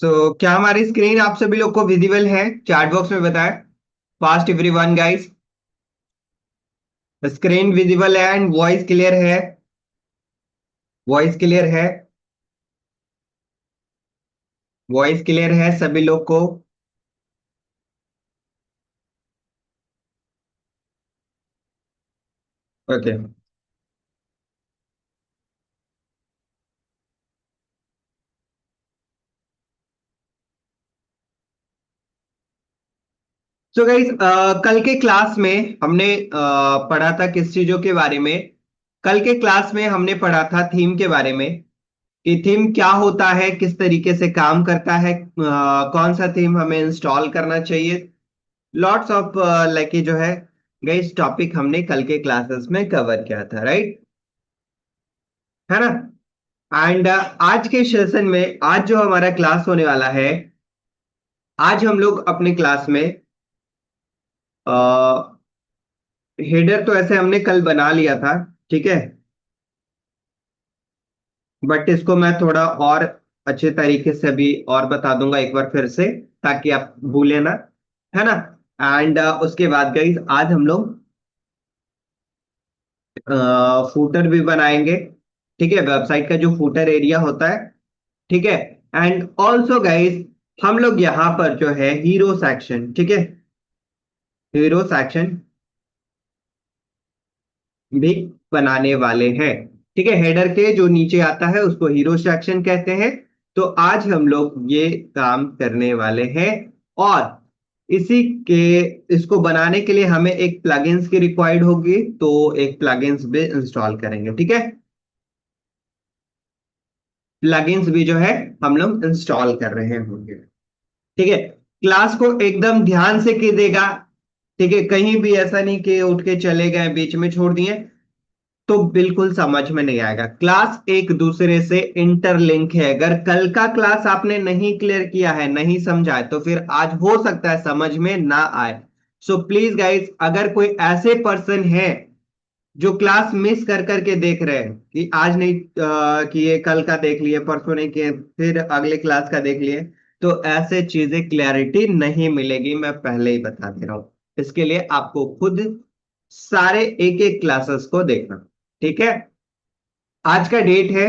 क्या हमारी स्क्रीन आप सभी लोग को विजिबल है? चैट बॉक्स में बताएं fast everyone guys. Screen visible है एंड वॉइस क्लियर है? वॉइस क्लियर है? वॉइस क्लियर है सभी लोग को? ओके। गाइस, कल के क्लास में हमने पढ़ा था किस चीजों के बारे में? कल के क्लास में हमने पढ़ा था थीम के बारे में कि थीम क्या होता है, किस तरीके से काम करता है, कौन सा थीम हमें इंस्टॉल करना चाहिए। लॉट्स ऑफ लाइक जो है गाइस टॉपिक हमने कल के क्लासेस में कवर किया था, राइट? है ना? एंड आज के सेशन में आज जो हमारा क्लास होने वाला है, आज हम लोग अपने क्लास में हेडर तो ऐसे हमने कल बना लिया था, ठीक है? बट इसको मैं थोड़ा और अच्छे तरीके से भी और बता दूंगा एक बार फिर से, ताकि आप भूले ना। है ना? एंड उसके बाद गाइस आज हम लोग फूटर भी बनाएंगे, ठीक है? वेबसाइट का जो फूटर एरिया होता है, ठीक है? एंड ऑल्सो गाइस हम लोग यहाँ पर जो है हीरो सेक्शन, ठीक है, हीरो सेक्शन भी बनाने वाले हैं, ठीक है? हेडर के जो नीचे आता है उसको हीरो सेक्शन कहते हैं। तो आज हम लोग ये काम करने वाले हैं। और इसी के इसको बनाने के लिए हमें एक प्लगइन्स की रिक्वायर्ड होगी, तो एक प्लगइन्स भी इंस्टॉल करेंगे, ठीक है? प्लगइन्स भी जो है हम लोग इंस्टॉल कर रहे होंगे, ठीक है? क्लास को एकदम ध्यान से कीजिएगा, ठीक है? कहीं भी ऐसा नहीं कि उठ के चले गए बीच में छोड़ दिए, तो बिल्कुल समझ में नहीं आएगा। क्लास एक दूसरे से इंटरलिंक है। अगर कल का क्लास आपने नहीं क्लियर किया है, नहीं समझा है, तो फिर आज हो सकता है समझ में ना आए। सो प्लीज गाइस, अगर कोई ऐसे पर्सन है जो क्लास मिस कर करके देख रहे हैं कि आज नहीं किए, कल का देख लिए, परसों नहीं किए, फिर अगले क्लास का देख लिए, तो ऐसे चीजें क्लैरिटी नहीं मिलेगी, मैं पहले ही बता दे रहा हूं। इसके लिए आपको खुद सारे एक एक क्लासेस को देखना, ठीक है? आज का डेट है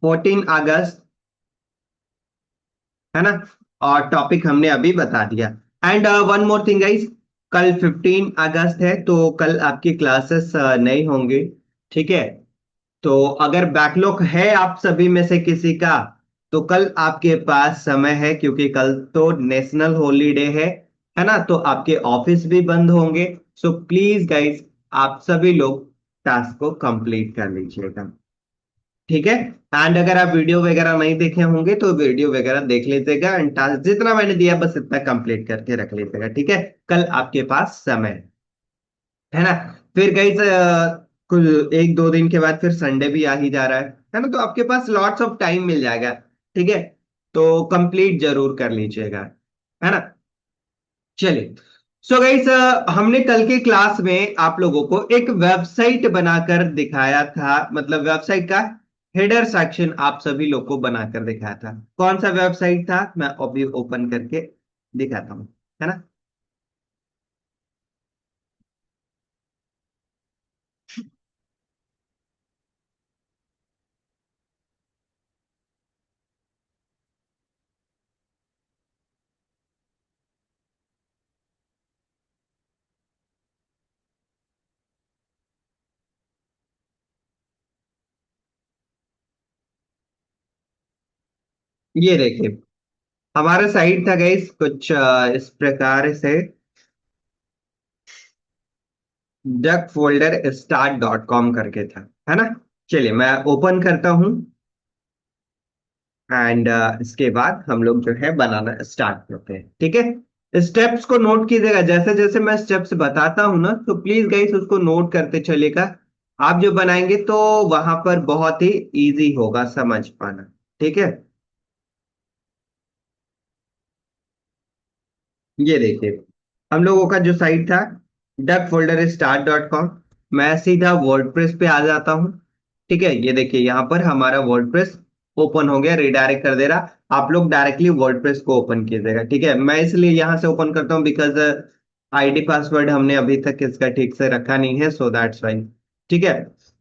14 अगस्त, है ना? और टॉपिक हमने अभी बता दिया। And one more thing guys, कल 15 अगस्त है, तो कल आपकी क्लासेस नहीं होंगी, ठीक है? तो अगर बैकलॉग है आप सभी में से किसी का, तो कल आपके पास समय है, क्योंकि कल तो नेशनल हॉलीडे है ना? तो आपके ऑफिस भी बंद होंगे। सो प्लीज गाइस, आप सभी लोग टास्क को कंप्लीट कर लीजिएगा, ठीक है? एंड अगर आप वीडियो वगैरह नहीं देखे होंगे तो वीडियो वगैरह देख लीजिएगा, एंड टास्क जितना मैंने दिया बस इतना कंप्लीट करके रख लीजिएगा, ठीक है? कल आपके पास समय है ना? फिर कहीं कुछ एक दो दिन के बाद फिर संडे भी आ ही जा रहा है ना? तो आपके पास लॉट्स ऑफ टाइम मिल जाएगा, ठीक है? तो कंप्लीट जरूर कर लीजिएगा, है ना? चलिए। गाइस, हमने कल के क्लास में आप लोगों को एक वेबसाइट बनाकर दिखाया था, मतलब वेबसाइट का हेडर सेक्शन आप सभी लोग को बनाकर दिखाया था। कौन सा वेबसाइट था मैं अभी ओपन करके दिखाता हूं, है ना? ये देखिए, हमारा साइट था गाइस कुछ इस प्रकार से, डक फोल्डर start.com करके था, है ना? चलिए मैं ओपन करता हूं। एंड इसके बाद हम लोग जो है बनाना स्टार्ट करते हैं, ठीक है? स्टेप्स को नोट कीजिएगा, जैसे जैसे मैं स्टेप्स बताता हूं ना, तो प्लीज गाइस उसको नोट करते चलिएगा। आप जो बनाएंगे तो वहां पर बहुत ही इजी होगा समझ पाना, ठीक है? ये देखिए, हम लोगों का जो साइट था डक फोल्डर start.com, मैं सीधा वर्डप्रेस पे आ जाता हूँ, ठीक है? ये देखिए यहाँ पर हमारा वर्डप्रेस ओपन हो गया, रिडायरेक्ट कर दे रहा। आप लोग डायरेक्टली वर्डप्रेस को ओपन कीजिएगा, ठीक है। मैं इसलिए यहां से ओपन करता हूँ बिकॉज आईडी पासवर्ड हमने अभी तक इसका ठीक से रखा नहीं है, सो दैट्स वाई। ठीक है,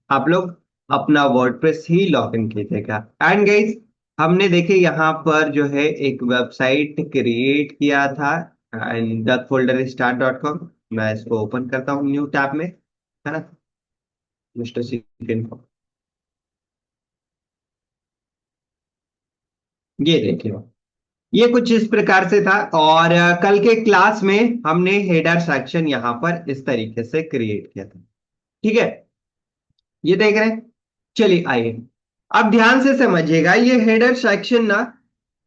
आप लोग अपना वर्डप्रेस ही लॉग इन कीजिएगा। एंड गाइस, हमने देखे यहाँ पर जो है एक वेबसाइट क्रिएट किया था, एंड द फोल्डर start.com। मैं इसको ओपन करता हूँ न्यू टैब में, है ना, मिस्टर चिकन। ये देखिए, ये कुछ इस प्रकार से था। और कल के क्लास में हमने हेडर सेक्शन यहाँ पर इस तरीके से क्रिएट किया था, ठीक है। ये देख रहे हैं, चलिए आइए अब ध्यान से समझिएगा। ये हेडर सेक्शन ना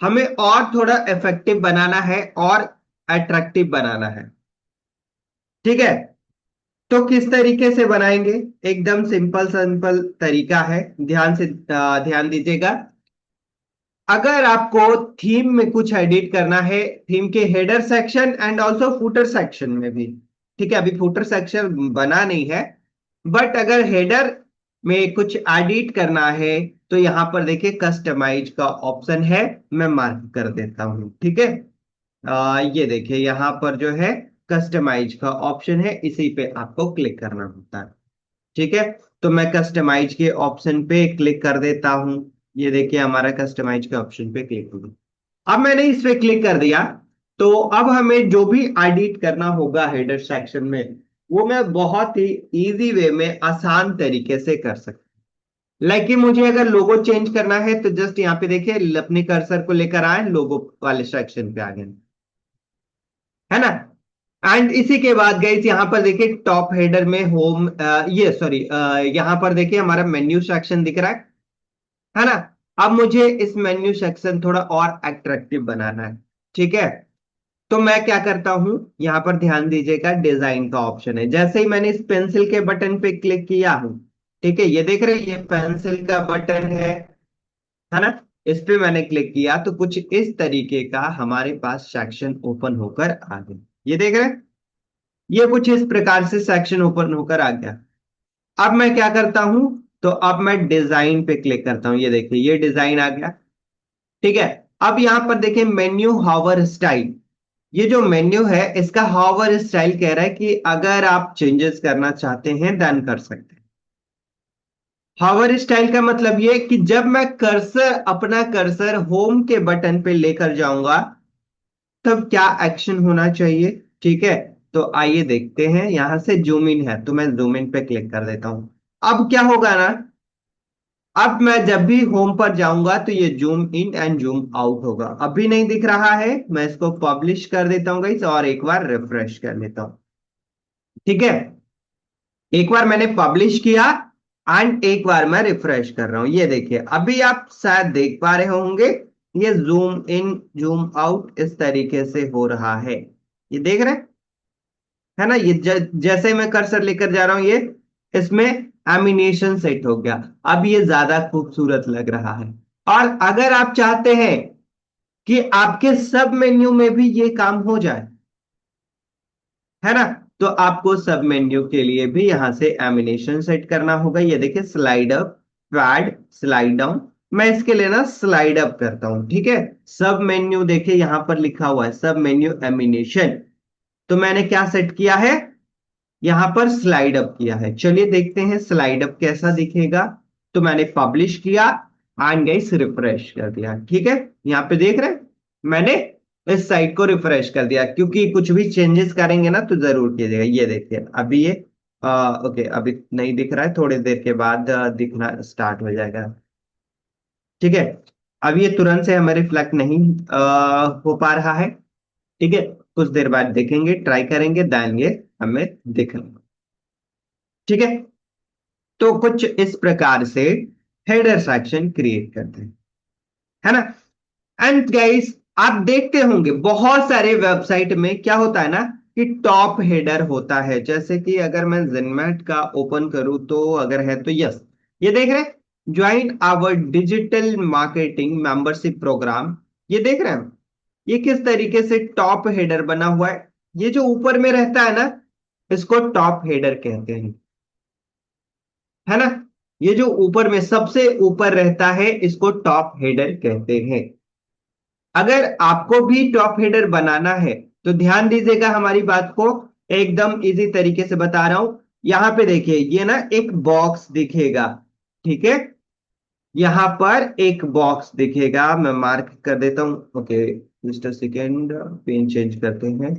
हमें और थोड़ा इफेक्टिव बनाना है और अट्रैक्टिव बनाना है, ठीक है। तो किस तरीके से बनाएंगे? एकदम सिंपल सिंपल तरीका है, ध्यान से ध्यान दीजिएगा। अगर आपको थीम में कुछ एडिट करना है, थीम के header section and also footer section में भी, ठीक है। अभी फुटर सेक्शन बना नहीं है, बट अगर हेडर में कुछ एडिट करना है तो यहां पर देखिए कस्टमाइज का ऑप्शन है, मैं मार्क कर देता हूं, ठीक है। ये देखिए यहाँ पर जो है कस्टमाइज का ऑप्शन है, इसी पे आपको क्लिक करना होता है, ठीक है। तो मैं कस्टमाइज के ऑप्शन पे क्लिक कर देता हूं। ये देखिए हमारा कस्टमाइज के ऑप्शन पे क्लिक हो गया। अब मैंने इस पे क्लिक कर दिया, तो अब हमें जो भी एडिट करना होगा हेडर सेक्शन में, वो मैं बहुत ही इजी वे में आसान तरीके से कर सकता हूं। लाइक कि मुझे अगर लोगो चेंज करना है तो जस्ट यहाँ पे देखिए अपने कर्सर को लेकर आए, लोगो वाले सेक्शन पे आ गए, है ना। एंड इसी के बाद गाइस यहाँ पर देखिए टॉप हेडर में होम, ये सॉरी, यहाँ पर देखिए हमारा मेन्यू सेक्शन दिख रहा है ना। अब मुझे इस मेन्यू सेक्शन थोड़ा और अट्रैक्टिव बनाना है, ठीक है। तो मैं क्या करता हूं, यहाँ पर ध्यान दीजिएगा डिजाइन का ऑप्शन है। जैसे ही मैंने इस पेंसिल के बटन पे क्लिक किया हूं, ठीक है, ये देख रहे हैं ये पेंसिल का बटन है ना। इस पे मैंने क्लिक किया तो कुछ इस तरीके का हमारे पास सेक्शन ओपन होकर आ गया। ये देख रहे हैं, ये कुछ इस प्रकार से सेक्शन ओपन होकर आ गया। अब मैं क्या करता हूं, तो अब मैं डिजाइन पे क्लिक करता हूं। ये देखिए ये डिजाइन आ गया, ठीक है। अब यहां पर देखिए मेन्यू हॉवर स्टाइल, ये जो मेन्यू है इसका हॉवर स्टाइल कह रहा है कि अगर आप चेंजेस करना चाहते हैं देन कर सकते हैं। हॉवर स्टाइल का मतलब ये कि जब मैं कर्सर, अपना कर्सर होम के बटन पे लेकर जाऊंगा तब क्या एक्शन होना चाहिए, ठीक है। तो आइए देखते हैं, यहां से जूम इन है तो मैं जूम इन पे क्लिक कर देता हूं। अब क्या होगा ना, अब मैं जब भी होम पर जाऊंगा तो ये zoom in and zoom out होगा। अभी नहीं दिख रहा है, मैं इसको पब्लिश कर देता हूँ गाइस और एक बार रिफ्रेश कर लेता हूँ, ठीक है। एक बार मैंने पब्लिश किया एंड एक बार मैं रिफ्रेश कर रहा हूं। ये देखिए अभी आप शायद देख पा रहे होंगे, ये जूम इन जूम आउट इस तरीके से हो रहा है। ये देख रहे हैं, है ना। ये जैसे मैं कर्सर लेकर जा रहा हूं, ये इसमें एनिमेशन सेट हो गया। अब ये ज्यादा खूबसूरत लग रहा है। और अगर आप चाहते हैं कि आपके सब मेन्यू में भी ये काम हो जाए, है ना, तो आपको सब मेन्यू के लिए भी यहां से एनिमेशन सेट करना होगा। ये देखिए slide up, pad, slide down. मैं इसके लिए ना स्लाइड अप करता हूं, ठीक है। सब मेन्यू देखिए यहां पर लिखा हुआ है सब मेन्यू एनिमेशन, तो मैंने क्या सेट किया है, यहां पर स्लाइड अप किया है। चलिए देखते हैं स्लाइड अप कैसा दिखेगा। तो मैंने पब्लिश किया एंड गाइस रिफ्रेश कर दिया, ठीक है। यहाँ पे देख रहे हैं, मैंने इस साइट को रिफ्रेश कर दिया, क्योंकि कुछ भी चेंजेस करेंगे ना तो जरूर कीजिएगा। ये देखिए अभी ये ओके, अभी नहीं दिख रहा है, थोड़ी देर के बाद दिखना स्टार्ट हो जाएगा, ठीक है। अब ये तुरंत से हमें रिफ्लेक्ट नहीं हो पा रहा है, ठीक है। कुछ देर बाद देखेंगे, ट्राई करेंगे, देंगे, हमें दिखेंगे, ठीक है। तो कुछ इस प्रकार से हेडर सेक्शन क्रिएट करते हैं, है ना। एंड गाइस, आप देखते होंगे बहुत सारे वेबसाइट में क्या होता है ना कि टॉप हेडर होता है। जैसे कि अगर मैं जिनमेट का ओपन करूं तो अगर है तो यस, ये देख रहे हैं join our digital marketing membership programme. ये देख रहे हैं ये किस तरीके से टॉप हेडर बना हुआ है। ये जो ऊपर में रहता है ना, इसको टॉप हेडर कहते हैं, है ना। ये जो ऊपर में सबसे ऊपर रहता है इसको टॉप हेडर कहते हैं। अगर आपको भी टॉप हेडर बनाना है तो ध्यान दीजिएगा हमारी बात को, एकदम इजी तरीके से बता रहा हूं। यहां पे देखिए ये ना एक बॉक्स दिखेगा, ठीक है। यहां पर एक बॉक्स दिखेगा, मैं मार्क कर देता हूं। Okay, just a second, pen change करते हैं।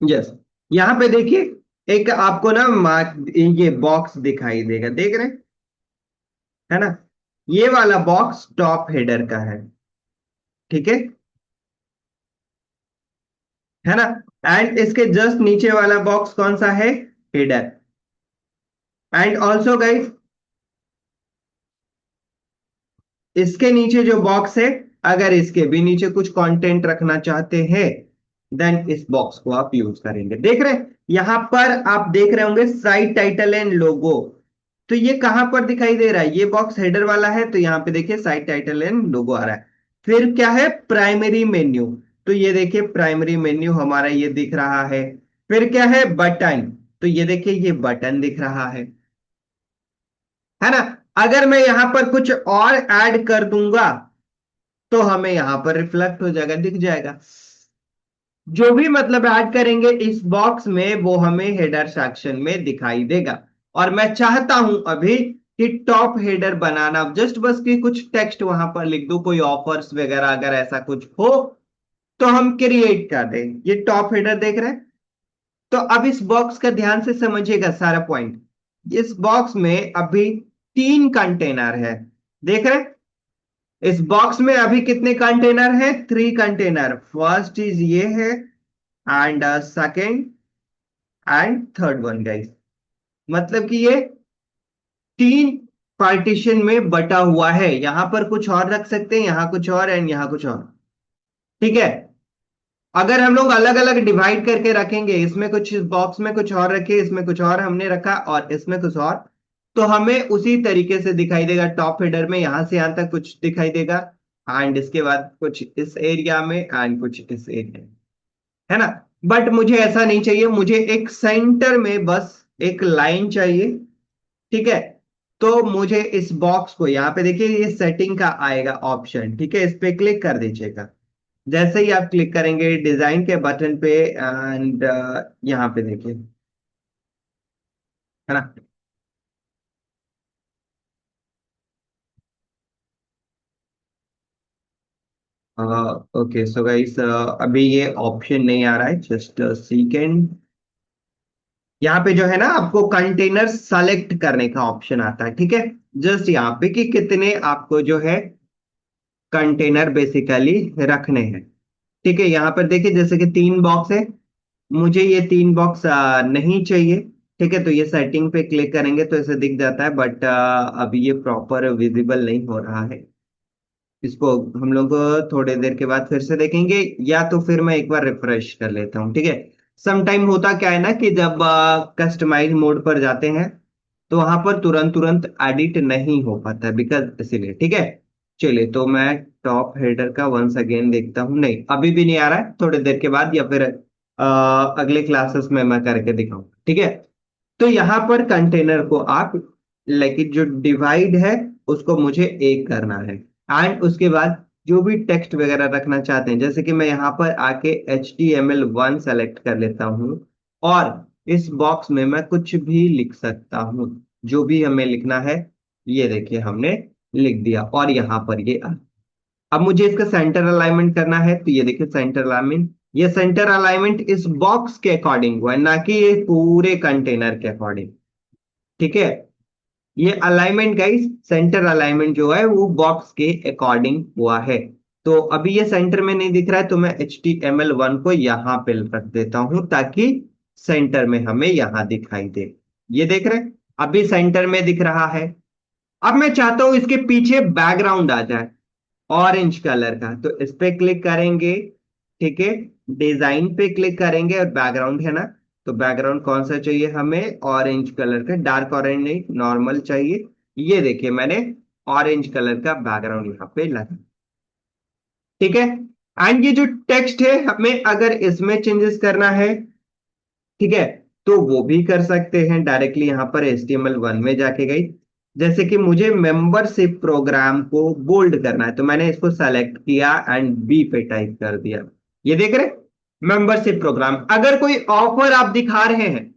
यस, यहां पे देखिए एक आपको ना मार्क, ये बॉक्स दिखाई देगा, देख रहे हैं, है ना। ये वाला बॉक्स टॉप हेडर का ठीक है ना। एंड इसके जस्ट नीचे वाला बॉक्स कौन सा है? हेडर। एंड ऑल्सो गाइस, इसके नीचे जो बॉक्स है, अगर इसके भी नीचे कुछ कंटेंट रखना चाहते हैं देन इस बॉक्स को आप यूज करेंगे। देख रहे हैं यहां पर आप देख रहे होंगे साइट टाइटल एंड लोगो। तो ये कहां पर दिखाई दे रहा है? ये बॉक्स हेडर वाला है, तो यहां पे देखिए साइट टाइटल एंड लोगो आ रहा है। फिर क्या है? Primary menu. तो ये देखिए प्राइमरी मेन्यू हमारा ये दिख रहा है। फिर क्या है? बटन। तो ये देखिए ये बटन दिख रहा है ना। अगर मैं यहां पर कुछ और ऐड कर दूंगा तो हमें यहां पर रिफ्लेक्ट हो जाएगा, दिख जाएगा। जो भी मतलब ऐड करेंगे इस बॉक्स में वो हमें हेडर सेक्शन में दिखाई देगा। और मैं चाहता हूं अभी कि टॉप हेडर बनाना, जस्ट बस कि कुछ टेक्स्ट वहां पर लिख दूं, कोई ऑफर्स वगैरह अगर ऐसा कुछ हो तो हम क्रिएट कर दें। ये टॉप हेडर देख रहे हैं। तो अब इस बॉक्स का ध्यान से समझिएगा सारा पॉइंट। इस बॉक्स में अभी 3 कंटेनर है, देख रहे हैं। इस बॉक्स में अभी कितने कंटेनर हैं? 3 कंटेनर। फर्स्ट इज ये है, and second and third one guys. मतलब कि ये 3 पार्टीशन में बटा हुआ है। यहां पर कुछ और रख सकते हैं, यहां कुछ और एंड यहां कुछ और, ठीक है। अगर हम लोग अलग अलग डिवाइड करके रखेंगे, इसमें कुछ, इस बॉक्स में कुछ और रखे, इसमें कुछ और हमने रखा और इसमें कुछ और, तो हमें उसी तरीके से दिखाई देगा। टॉप हेडर में यहां से यहां तक कुछ दिखाई देगा, एंड इसके बाद कुछ इस एरिया में एंड कुछ इस एरिया में, है ना। बट मुझे ऐसा नहीं चाहिए, मुझे एक सेंटर में बस एक लाइन चाहिए, ठीक है। तो मुझे इस बॉक्स को यहां पे देखिए, ये सेटिंग का आएगा ऑप्शन, ठीक है, इस पे क्लिक कर दीजिएगा। जैसे ही आप क्लिक करेंगे डिजाइन के बटन पे, एंड यहाँ पे देखिए, है ना। ओके सो गाइस, अभी ये ऑप्शन नहीं आ रहा है, जस्ट सेकेंड। यहाँ पे जो है ना आपको कंटेनर सेलेक्ट करने का ऑप्शन आता है, ठीक है। जस्ट यहाँ पे कि कितने आपको जो है कंटेनर बेसिकली रखने हैं, ठीक है। यहाँ पर देखिए जैसे कि 3 बॉक्स है, मुझे ये 3 बॉक्स नहीं चाहिए, ठीक है। तो ये सेटिंग पे क्लिक करेंगे तो ऐसे दिख जाता है, बट अभी ये प्रॉपर विजिबल नहीं हो रहा है। इसको हम लोग थोड़ी देर के बाद फिर से देखेंगे, या तो फिर मैं एक बार रिफ्रेश कर लेता हूँ, ठीक है। सम टाइम होता क्या है ना कि जब कस्टमाइज मोड पर जाते हैं तो वहां पर तुरंत तुरंत एडिट नहीं हो पाता, बिकॉज इसीलिए, ठीक है। चलिए, तो मैं टॉप हेडर का वंस अगेन देखता हूँ। नहीं, अभी भी नहीं आ रहा है, थोड़ी देर के बाद या फिर अगले क्लासेस में मैं करके दिखाऊंगा, ठीक है। तो यहां पर कंटेनर को आप, लाइक जो डिवाइड है उसको मुझे एक करना है, एंड उसके बाद जो भी टेक्स्ट वगैरह रखना चाहते हैं, जैसे कि मैं यहां पर आके HTML1 सेलेक्ट कर लेता हूं, और इस बॉक्स में मैं कुछ भी लिख सकता हूं, जो भी हमें लिखना है। ये देखिए हमने लिख दिया और यहां पर ये अब मुझे इसका सेंटर अलाइनमेंट करना है, तो ये देखिए सेंटर अलाइनमेंट, ये सेंटर अलाइनमेंट इस बॉक्स के अकॉर्डिंग हुआ है, ना कि ये पूरे कंटेनर के अकॉर्डिंग, ठीक है। ये अलाइनमेंट गाइस, सेंटर अलाइनमेंट जो है वो बॉक्स के अकॉर्डिंग हुआ है। तो अभी ये सेंटर में नहीं दिख रहा है, तो मैं HTML1 को यहां पे रख देता हूं ताकि सेंटर में हमें यहां दिखाई दे। ये देख रहे हैं, अभी सेंटर में दिख रहा है। अब मैं चाहता हूं इसके पीछे बैकग्राउंड आ जाए ऑरेंज कलर का, तो इस पे क्लिक करेंगे, ठीक है। डिजाइन पे क्लिक करेंगे और बैकग्राउंड है ना, तो बैकग्राउंड कौन सा चाहिए हमें? ऑरेंज कलर का, डार्क ऑरेंज नहीं, नॉर्मल चाहिए। ये देखिए मैंने ऑरेंज कलर का बैकग्राउंड यहाँ पे लगा, ठीक है। एंड ये जो टेक्स्ट है हमें अगर इसमें चेंजेस करना है, ठीक है, तो वो भी कर सकते हैं डायरेक्टली यहाँ पर HTML1 में जाके गई। जैसे कि मुझे मेंबरशिप प्रोग्राम को बोल्ड करना है, तो मैंने इसको सेलेक्ट किया एंड बी पे टाइप कर दिया। ये देख रहे, मेंबरशिप प्रोग्राम। अगर कोई ऑफर आप दिखा रहे हैं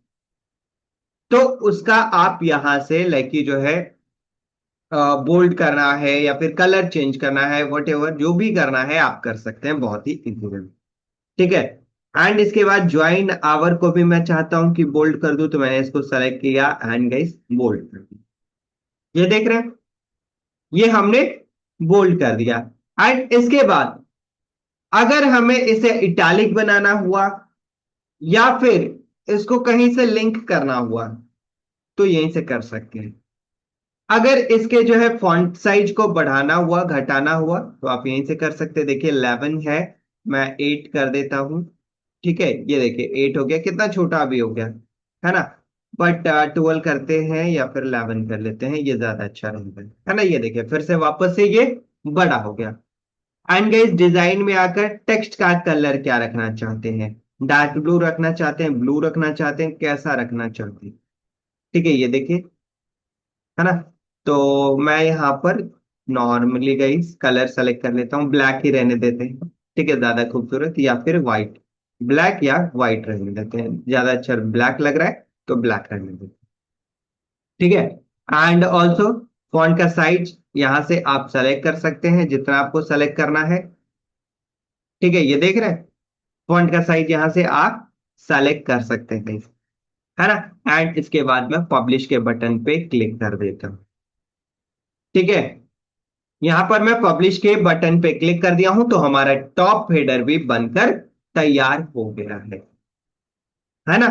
तो उसका आप यहां से लाइक जो है बोल्ड करना है या फिर कलर चेंज करना है, वट एवर जो भी करना है आप कर सकते हैं बहुत ही इजीली। ठीक है। एंड इसके बाद ज्वाइन आवर को भी मैं चाहता हूं कि बोल्ड कर दूं, तो मैंने इसको सेलेक्ट किया एंड गाइस बोल्ड कर दिया। ये देख रहे हैं, ये हमने बोल्ड कर दिया। एंड इसके बाद अगर हमें इसे इटैलिक बनाना हुआ या फिर इसको कहीं से लिंक करना हुआ तो यहीं से कर सकते हैं। अगर इसके जो है फॉन्ट साइज को बढ़ाना हुआ घटाना हुआ तो आप यहीं से कर सकते हैं। देखिए 11 है, मैं 8 कर देता हूं। ठीक है, ये देखिए 8 हो गया, कितना छोटा भी हो गया, है ना। बट 12 करते हैं या फिर 11 कर लेते हैं, ये ज्यादा अच्छा रहेगा, है ना। ये देखिए फिर से वापस से ये बड़ा हो गया। एंड गाइस डिजाइन में आकर टेक्स्ट का कलर क्या रखना चाहते हैं? डार्क ब्लू रखना चाहते हैं, ब्लू रखना चाहते हैं, कैसा रखना चाहते हैं? ठीक है, ये देखिए, है ना। तो मैं यहाँ पर नॉर्मली गाइस कलर सेलेक्ट कर लेता हूँ, ब्लैक ही रहने देते हैं। ठीक है, ज्यादा खूबसूरत, या फिर व्हाइट, ब्लैक या व्हाइट रहने देते हैं, ज्यादा अच्छा ब्लैक लग रहा है तो ब्लैक रहने देते हैं। ठीक है। एंड ऑल्सो फॉन्ट का साइज यहां से आप सेलेक्ट कर सकते हैं जितना आपको सेलेक्ट करना है। ठीक है, ये देख रहे हैं, फॉन्ट का साइज यहां से आप सेलेक्ट कर सकते हैं guys, है ना। एंड इसके बाद मैं पब्लिश के बटन पे क्लिक कर देता हूं। ठीक है, यहां पर मैं पब्लिश के बटन पे क्लिक कर दिया हूं तो हमारा टॉप हेडर भी बनकर तैयार हो गया है ना।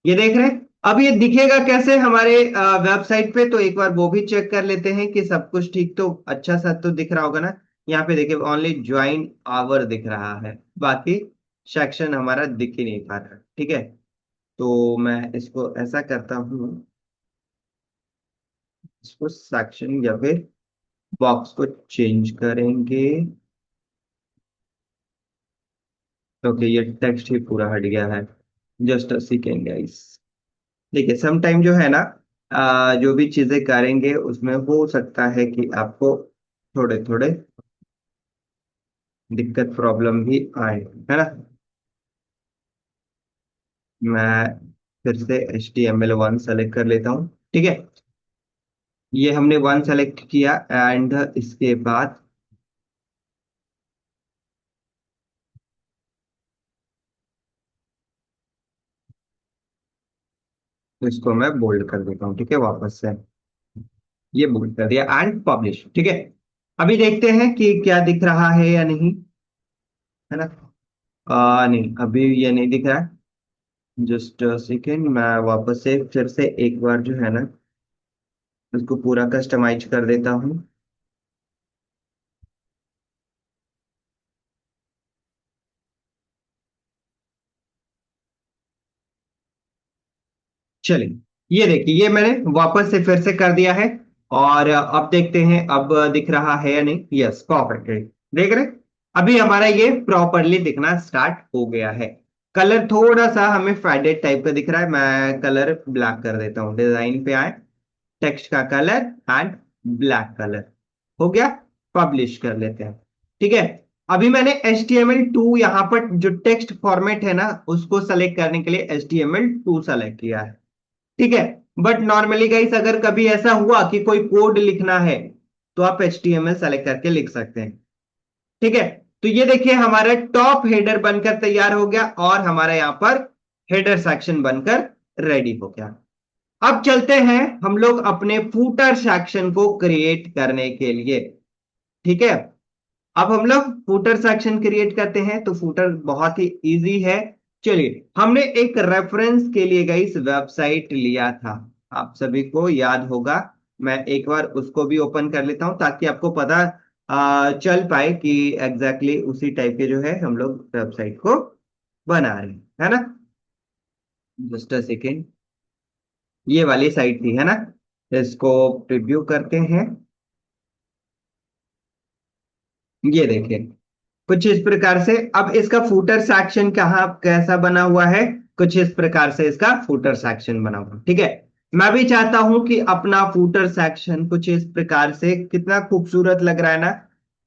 ये देख रहे हैं, अब ये दिखेगा कैसे हमारे वेबसाइट पे, तो एक बार वो भी चेक कर लेते हैं कि सब कुछ ठीक तो अच्छा सा तो दिख रहा होगा ना। यहाँ पे देखिए ओनली ज्वाइन आवर दिख रहा है, बाकी सेक्शन हमारा दिख ही नहीं पा रहा। ठीक है, तो मैं इसको ऐसा करता हूँ, इसको सेक्शन या फिर बॉक्स को चेंज करेंगे। ओके, ये टेक्स्ट ही पूरा हट गया है। Just a second guys. देखिए समटाइम जो है ना, जो भी चीजें करेंगे उसमें हो सकता है कि आपको थोड़े थोड़े दिक्कत प्रॉब्लम भी आए, है ना। मैं फिर से HTML1 सेलेक्ट कर लेता हूँ। ठीक है, ये हमने वन सेलेक्ट किया एंड इसके बाद इसको मैं बोल्ड कर देता हूँ। ठीक है, वापस से ये बोल्ड कर दिया एंड पब्लिश। ठीक है, अभी देखते हैं कि क्या दिख रहा है या नहीं, है ना। नहीं, अभी ये नहीं दिख रहा है। जस्ट सेकेंड, मैं वापस से फिर से एक बार जो है ना इसको पूरा कस्टमाइज कर देता हूँ। चलिए, ये देखिए, ये मैंने वापस से फिर से कर दिया है। और अब देखते हैं अब दिख रहा है या नहीं। यस, परफेक्ट, देख रहे हैं? अभी हमारा ये प्रॉपरली दिखना स्टार्ट हो गया है। कलर थोड़ा सा हमें फेडेड टाइप का दिख रहा है, मैं कलर ब्लैक कर देता हूँ। डिजाइन पे आए, टेक्स्ट का कलर एंड ब्लैक कलर हो गया। पब्लिश कर लेते हैं। ठीक है, अभी मैंने HTML2 यहाँ पर जो टेक्स्ट फॉर्मेट है ना उसको सेलेक्ट करने के लिए HTML2 सेलेक्ट किया है। ठीक है, बट नॉर्मली गाइस अगर कभी ऐसा हुआ कि कोई कोड लिखना है तो आप HTML सेलेक्ट करके लिख सकते हैं। ठीक है, तो ये देखिए हमारा टॉप हेडर बनकर तैयार हो गया और हमारा यहाँ पर हेडर सेक्शन बनकर रेडी हो गया। अब चलते हैं हम लोग अपने फूटर सेक्शन को क्रिएट करने के लिए। ठीक है, अब हम लोग फूटर सेक्शन क्रिएट करते हैं, तो फूटर बहुत ही इजी है। चलिए, हमने एक रेफरेंस के लिए गई इस वेबसाइट लिया था, आप सभी को याद होगा। मैं एक बार उसको भी ओपन कर लेता हूं ताकि आपको पता चल पाए कि एग्जैक्टली उसी टाइप के जो है हम लोग वेबसाइट को बना रहे हैं, है ना। जस्ट अ सेकेंड, ये वाली साइट थी, है ना। इसको प्रिव्यू करते हैं। ये देखें, कुछ इस प्रकार से। अब इसका फूटर सेक्शन कहाँ कैसा बना हुआ है, कुछ इस प्रकार से इसका फूटर सेक्शन बनाऊंगा। ठीक है, मैं भी चाहता हूं कि अपना फूटर सेक्शन कुछ इस प्रकार से, कितना खूबसूरत लग रहा है ना,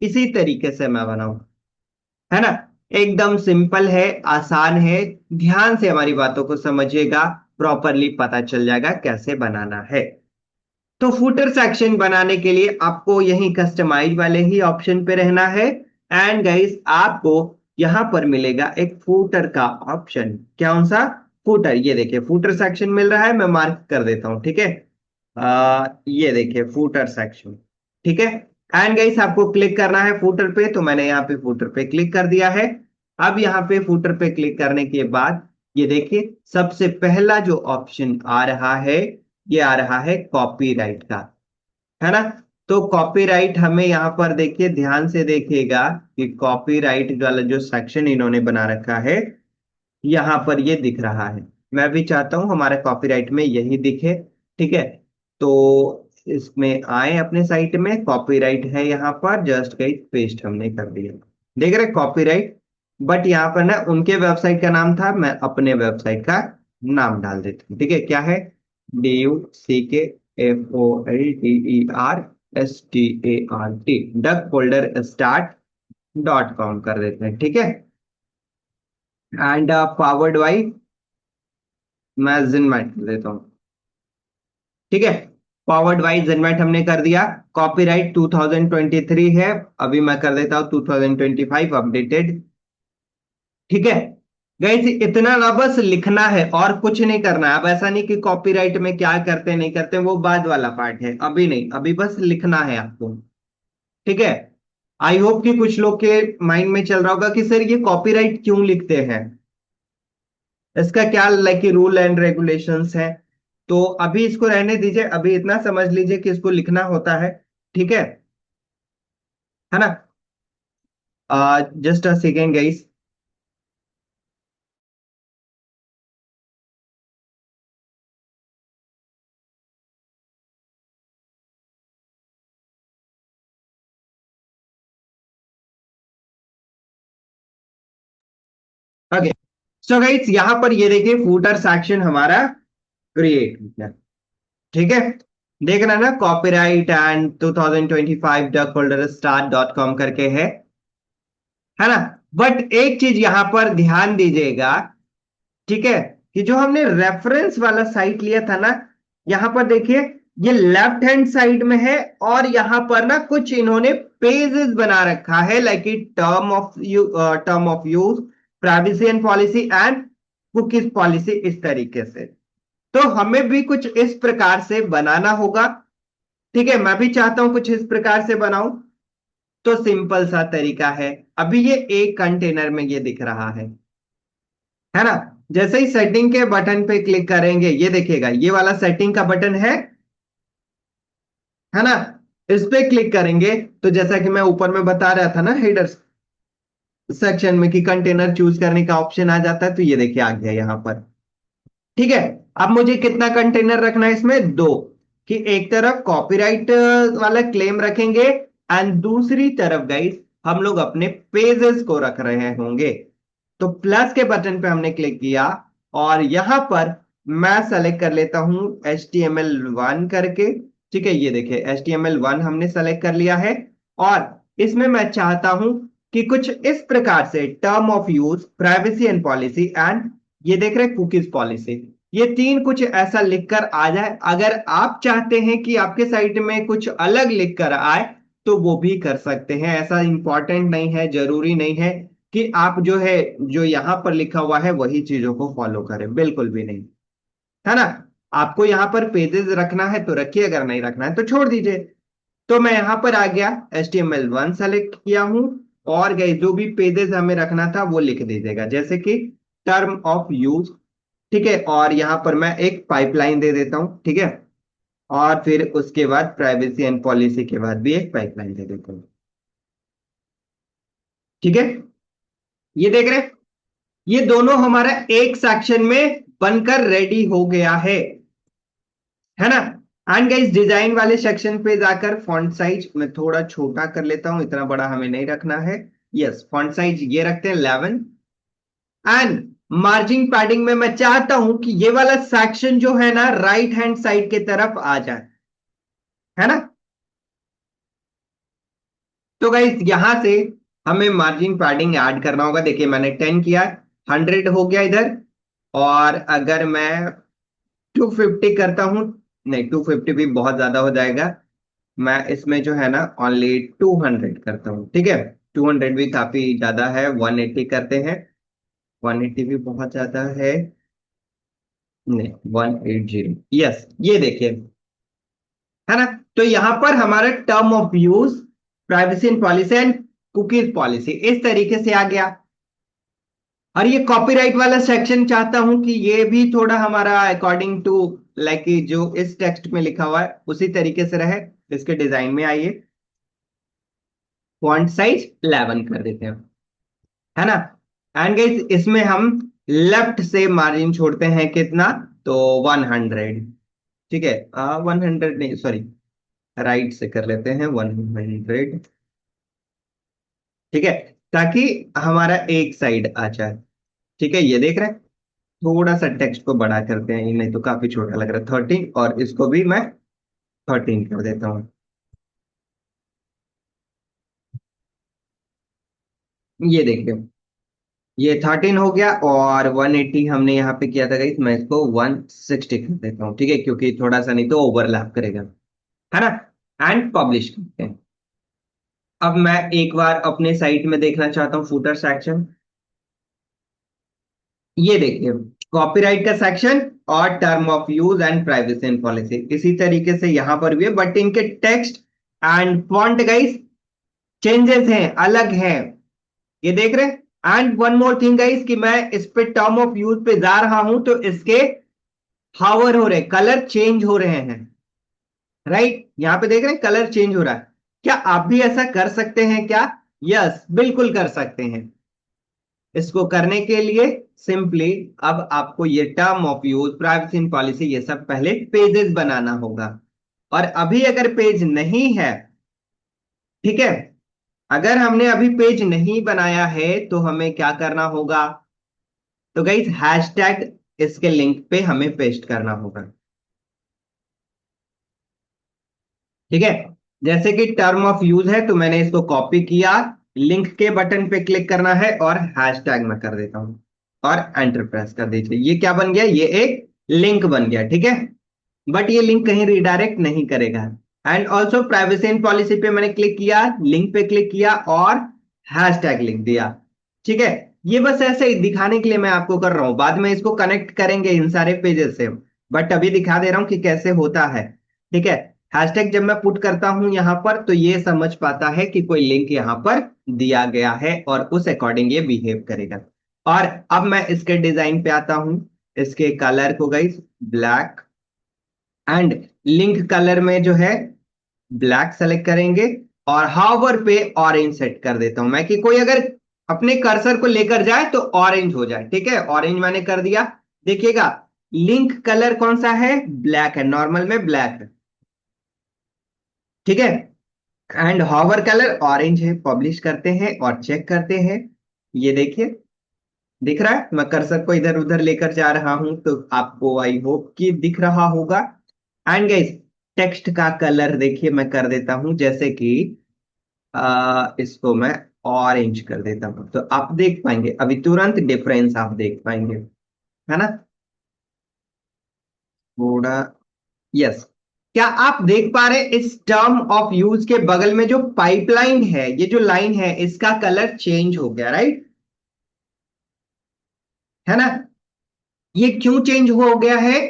इसी तरीके से मैं बनाऊं, है ना। एकदम सिंपल है, आसान है, ध्यान से हमारी बातों को समझिएगा, प्रॉपरली पता चल जाएगा कैसे बनाना है। तो फुटर सेक्शन बनाने के लिए आपको यही कस्टमाइज वाले ही ऑप्शन पे रहना है। एंड गाइस, आपको यहां पर मिलेगा एक फुटर का ऑप्शन। कौन सा? फुटर। ये देखिए फुटर सेक्शन मिल रहा है, मैं मार्क कर देता हूं। ठीक है, ये देखिए फुटर सेक्शन। ठीक है, एंड गाइस आपको क्लिक करना है फुटर पे, तो मैंने यहाँ पे फुटर पे क्लिक कर दिया है। अब यहाँ पे फुटर पे क्लिक करने के बाद ये देखिए सबसे पहला जो ऑप्शन आ रहा है, ये आ रहा है कॉपीराइट का, है ना। तो कॉपीराइट हमें यहाँ पर देखिए, ध्यान से देखिएगा कि कॉपीराइट वाला जो सेक्शन इन्होंने बना रखा है, यहाँ पर ये दिख रहा है। मैं भी चाहता हूं हमारे कॉपीराइट में यही दिखे। ठीक है, तो इसमें आए, अपने साइट में कॉपीराइट है यहाँ पर, जस्ट कहीं पेस्ट हमने कर दिया, देख रहे कॉपीराइट। बट यहाँ पर ना उनके वेबसाइट का नाम था, मैं अपने वेबसाइट का नाम डाल देता हूँ। ठीक है, क्या है? DUCKFOLDERSTART, डक फोल्डर start.com कर देते हैं। ठीक है, एंड पावर्ड बाई, मैं जिनमैट कर देता हूँ। ठीक है, पावर्ड बाई जिनमैट हमने कर दिया। कॉपीराइट 2023 है, अभी मैं कर देता हूँ 2025 अपडेटेड। ठीक है गाइस, इतना ना बस लिखना है और कुछ नहीं करना है। अब ऐसा नहीं कि कॉपीराइट में क्या करते नहीं करते, वो बाद वाला पार्ट है, अभी नहीं, अभी बस लिखना है आपको। ठीक है, आई होप कि कुछ लोग के माइंड में चल रहा होगा कि सर ये कॉपीराइट क्यों लिखते हैं, इसका क्या लाइक रूल एंड रेगुलेशंस है। तो अभी इसको रहने दीजिए, अभी इतना समझ लीजिए कि इसको लिखना होता है। ठीक है ना। Just a second guys. Okay, so guys यहां पर ये देखिए फूटर सेक्शन हमारा क्रिएट हो गया। ठीक है, देख रहे हैं ना, copyright and 2025 duck holder start dot com करके है ना। बट एक चीज यहां पर ध्यान दीजिएगा, ठीक है, कि जो हमने रेफरेंस वाला साइट लिया था ना, यहां पर देखिए ये लेफ्ट हैंड साइड में है, और यहां पर ना कुछ इन्होंने पेजेस बना रखा है, like term of use, privacy and policy and cookies policy, इस तरीके से। तो हमें भी कुछ इस प्रकार से बनाना होगा। ठीक है, मैं भी चाहता हूं कुछ इस प्रकार से बनाऊं। तो सिंपल सा तरीका है, अभी ये एक कंटेनर में ये दिख रहा है ना। जैसे ही सेटिंग के बटन पे क्लिक करेंगे, ये देखिएगा ये वाला सेटिंग का बटन है ना। इस पे क्लिक करेंगे तो जैसा कि मैं ऊपर में बता रहा था ना, हेडर सेक्शन में कि कंटेनर चूज करने का ऑप्शन आ जाता है, तो ये देखिए आ गया यहां पर। ठीक है, अब मुझे कितना कंटेनर रखना है इसमें? दो, कि एक तरफ कॉपीराइट वाला क्लेम रखेंगे एंड दूसरी तरफ गाइस हम लोग अपने पेजेस को रख रहे होंगे। तो प्लस के बटन पे हमने क्लिक किया, और यहां पर मैं सेलेक्ट कर लेता हूं HTML1 करके। ठीक है, ये देखिए HTML1 हमने सेलेक्ट कर लिया है, और इसमें मैं चाहता हूं कि कुछ इस प्रकार से term of use, privacy and policy and ये देख रहे कुकीज पॉलिसी, ये तीन कुछ ऐसा लिखकर आ जाए। अगर आप चाहते हैं कि आपके साइट में कुछ अलग लिखकर आए तो वो भी कर सकते हैं, ऐसा इंपॉर्टेंट नहीं है, जरूरी नहीं है कि आप जो है, जो यहां पर लिखा हुआ है वही चीजों को फॉलो करें, बिल्कुल भी नहीं, है ना। आपको यहां पर पेजेस रखना है तो रखिए, अगर नहीं रखना है तो छोड़ दीजिए। तो मैं यहां पर आ गया, HTML1 सेलेक्ट किया हूं, और गए जो भी पेजेस हमें रखना था वो लिख दीजिएगा, जैसे कि टर्म ऑफ यूज। ठीक है, और यहां पर मैं एक पाइपलाइन दे देता हूं। ठीक है, और फिर उसके बाद प्राइवेसी एंड पॉलिसी के बाद भी एक पाइपलाइन दे देता हूं। ठीक है, ये देख रहे हैं? ये दोनों हमारा एक सेक्शन में बनकर रेडी हो गया है ना। एंड गाइस डिजाइन वाले सेक्शन पे जाकर फॉन्ट साइज मैं थोड़ा छोटा कर लेता हूं, इतना बड़ा हमें नहीं रखना है। यस, फॉन्ट साइज ये रखते हैं 11। एंड मार्जिन पैडिंग में मैं चाहता हूं कि ये वाला सेक्शन जो है ना राइट हैंड साइड की तरफ आ जाए, है ना। तो गाइस यहां से हमें मार्जिन पैडिंग ऐड करना होगा। देखिए मैंने 10 किया, 100 हो गया इधर। और अगर मैं 250 करता हूं, नहीं 250 भी बहुत ज्यादा हो जाएगा। मैं इसमें जो है ना ओनली 200 करता हूँ, ठीक है। 200 भी काफी ज्यादा है, 180 करते हैं। 180 भी बहुत ज्यादा है, नहीं 180, यस ये देखिए, है ना। तो यहां पर हमारा term of use, privacy and policy and cookies policy इस तरीके से आ गया। और ये कॉपीराइट वाला सेक्शन चाहता हूं कि ये भी थोड़ा हमारा अकॉर्डिंग टू लाइक जो इस टेक्स्ट में लिखा हुआ है उसी तरीके से रहे। इसके डिजाइन में आइए, फॉन्ट साइज 11 कर देते हैं, है ना। एंड गाइस इसमें हम लेफ्ट से मार्जिन छोड़ते हैं कितना, तो 100, ठीक है। 100 नहीं, सॉरी, राइट से कर लेते हैं 100, ठीक है, ताकि हमारा एक साइड आ जाए। ठीक है, ये देख रहे हैं। थोड़ा सा टेक्स्ट को बड़ा करते हैं, नहीं तो काफी छोटा लग रहा है। 13, और इसको भी मैं 13 कर देता हूँ। ये देखिए, ये 13 हो गया, और 180 हमने यहाँ पे किया था गाइस, मैं इसको 160 कर देता हूँ, ठीक है, क्योंकि थोड़ा सा नहीं तो ओवरलैप करेगा, है ना। एंड पब्लिश करते हैं। अब मैं एक बार अपने साइट में देखना चाहता हूँ फुटर सेक्शन। ये देखिए, कॉपीराइट का सेक्शन और term of use and privacy and policy इसी तरीके से यहां पर भी है, बट इनके text and font guys changes हैं, अलग हैं। ये देख रहे हैं। And one more thing guys कि मैं इस पे टर्म ऑफ यूज पे जा रहा हूं तो इसके हावर हो रहे, कलर चेंज हो रहे हैं, राइट। यहां पे देख रहे हैं कलर चेंज हो रहा है। क्या आप भी ऐसा कर सकते हैं क्या? यस, बिल्कुल कर सकते हैं। इसको करने के लिए सिंपली अब आपको ये term of use, privacy in policy, ये सब पहले पेजेस बनाना होगा। और अभी अगर पेज नहीं है, ठीक है, अगर हमने अभी पेज नहीं बनाया है तो हमें क्या करना होगा, तो गाइस हैशटैग इसके लिंक पे हमें पेस्ट करना होगा, ठीक है। जैसे कि टर्म ऑफ यूज है तो मैंने इसको कॉपी किया, लिंक के बटन पे क्लिक करना है और हैशटैग में कर देता हूं, और एंटर प्रेस कर दीजिए। ये क्या बन गया, ये एक लिंक बन गया, ठीक है। बट ये लिंक कहीं रिडायरेक्ट नहीं करेगा। And also privacy and policy पे मैंने क्लिक किया, लिंक पे क्लिक किया और हैशटैग लिख दिया, ठीक है। ये बस ऐसे ही दिखाने के लिए मैं आपको कर रहा हूं, बाद में इसको कनेक्ट करेंगे इन सारे पेजेस से, बट अभी दिखा दे रहा हूं कि कैसे होता है, ठीक है। हैशटैग जब मैं पुट करता हूं यहां पर तो ये समझ पाता है कि कोई लिंक यहां पर दिया गया है और उस अकॉर्डिंग ये बिहेव करेगा। और अब मैं इसके डिजाइन पे आता हूं, इसके कलर को guys black, and link colour में जो है ब्लैक सेलेक्ट करेंगे, और हावर पे ऑरेंज सेट कर देता हूं मैं, कि कोई अगर अपने कर्सर को लेकर जाए तो ऑरेंज हो जाए, ठीक है। ऑरेंज मैंने कर दिया। देखिएगा लिंक कलर कौन सा है, ब्लैक है, नॉर्मल में ब्लैक है, ठीक है। एंड हावर कलर ऑरेंज है। पब्लिश करते हैं और चेक करते हैं। ये देखिए, दिख रहा है, मैं कर्सर को इधर उधर लेकर जा रहा हूं तो आपको आई होप कि दिख रहा होगा। एंड गाइस टेक्स्ट का कलर देखिए मैं कर देता हूं, जैसे कि इसको मैं ऑरेंज कर देता हूं, तो आप देख पाएंगे अभी तुरंत डिफरेंस आप देख पाएंगे, है ना। थोड़ा, यस। क्या आप देख पा रहे हैं इस टर्म ऑफ यूज के बगल में जो पाइपलाइन है, ये जो लाइन है इसका कलर चेंज हो गया, राइट, है ना। ये क्यों चेंज हो गया है,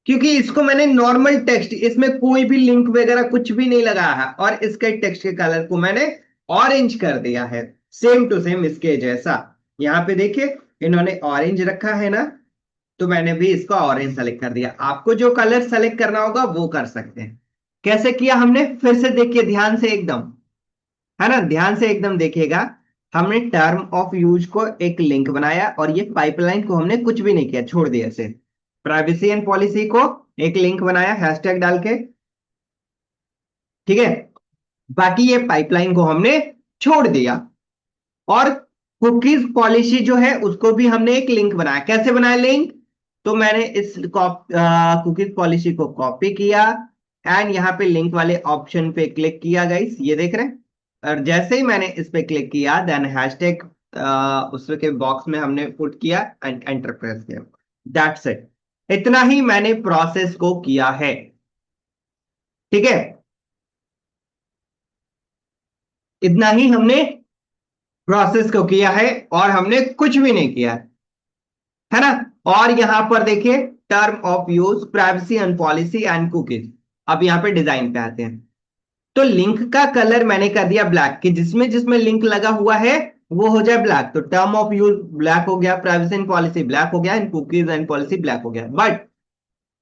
क्योंकि इसको मैंने नॉर्मल टेक्स्ट, इसमें कोई भी लिंक वगैरह कुछ भी नहीं लगाया है, और इसके टेक्स्ट के कलर को मैंने ऑरेंज कर दिया है, सेम टू सेम इसके जैसा। यहां पे देखिए इन्होंने ऑरेंज रखा है ना, तो मैंने भी इसको ऑरेंज सेलेक्ट कर दिया। आपको जो कलर सेलेक्ट करना होगा वो कर सकते हैं। कैसे किया हमने, फिर से देखिए ध्यान से एकदम, है ना, ध्यान से एकदम देखिएगा। हमने टर्म ऑफ यूज को एक लिंक बनाया, और ये पाइपलाइन को हमने कुछ भी नहीं किया, छोड़ दिया इसे। प्राइवेसी एंड पॉलिसी को एक लिंक बनाया हैशटैग डाल के, ठीक है। बाकी ये पाइपलाइन को हमने छोड़ दिया। और कुकीज पॉलिसी जो है उसको भी हमने एक लिंक बनाया। कैसे बनाया लिंक? तो मैंने इस कुकीज पॉलिसी को कॉपी किया एंड यहाँ पे लिंक वाले ऑप्शन पे क्लिक किया गाइस, ये देख रहे हैं। और जैसे ही मैंने इस पे क्लिक किया देन हैशटैग उसके बॉक्स में हमने पुट किया एंड एंटर प्रेस किया। That's it. इतना ही मैंने प्रोसेस को किया है। ठीक है, इतना ही हमने प्रोसेस को किया है और हमने कुछ भी नहीं किया है ना। और यहां पर देखिए term of use, privacy and policy and cookies. अब यहां पे डिजाइन पे आते हैं। तो लिंक का कलर मैंने कर दिया ब्लैक, कि जिसमें जिसमें लिंक लगा हुआ है वो हो जाए ब्लैक। तो टर्म ऑफ यूज ब्लैक हो गया, प्राइवेसी एंड पॉलिसी ब्लैक हो गया, and cookies and policy black हो गया। बट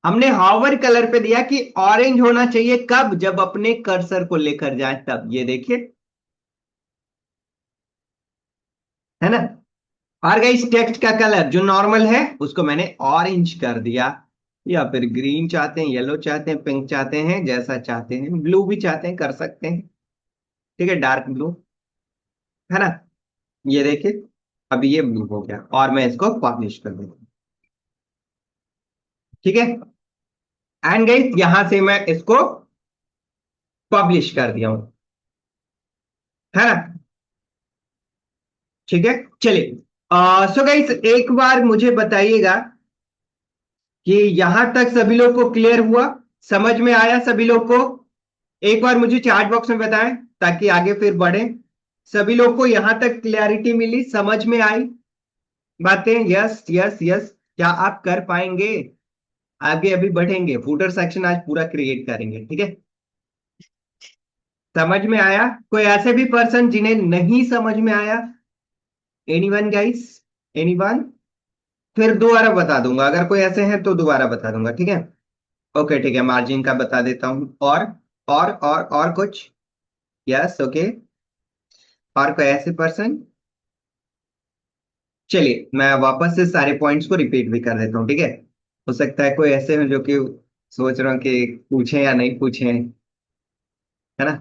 हमने हावर कलर पे दिया कि ऑरेंज होना चाहिए। कब? जब अपने कर्सर को लेकर जाए तब। ये देखिए, है ना। और गाइस टेक्स्ट का कलर जो नॉर्मल है उसको मैंने ऑरेंज कर दिया, या फिर ग्रीन चाहते हैं, येलो चाहते हैं, पिंक चाहते हैं, जैसा चाहते हैं, ब्लू भी चाहते हैं कर सकते हैं। ठीक है, डार्क ब्लू, है ना। ये देखिए, अभी ये ब्लू हो गया और मैं इसको पब्लिश कर दूंगा। ठीक है, एंड गाइस यहां से मैं इसको पब्लिश कर दिया हूं, है ना। ठीक है, चलिए। सो गाइस एक बार मुझे बताइएगा कि यहां तक सभी लोग को क्लियर हुआ, समझ में आया सभी लोग को? एक बार मुझे चैट बॉक्स में बताएं ताकि आगे फिर बढ़े। सभी लोग को यहां तक क्लैरिटी मिली, समझ में आई बातें? Yes yes yes. क्या आप कर पाएंगे? आगे अभी बढ़ेंगे, फूटर सेक्शन आज पूरा क्रिएट करेंगे। ठीक है, समझ में आया? कोई ऐसे भी पर्सन जिन्हें नहीं समझ में आया? Anyone guys, anyone? फिर दोबारा बता दूंगा, अगर कोई ऐसे हैं तो दोबारा बता दूंगा। ठीक है, ओके ठीक है, मार्जिन का बता देता हूं। और कुछ? Yes okay. और कोई ऐसे पर्सन? चलिए मैं वापस से सारे पॉइंट्स को रिपीट भी कर देता हूँ। ठीक है, हो सकता है कोई ऐसे हो जो कि सोच रहा हूँ कि पूछें या नहीं पूछें, है ना।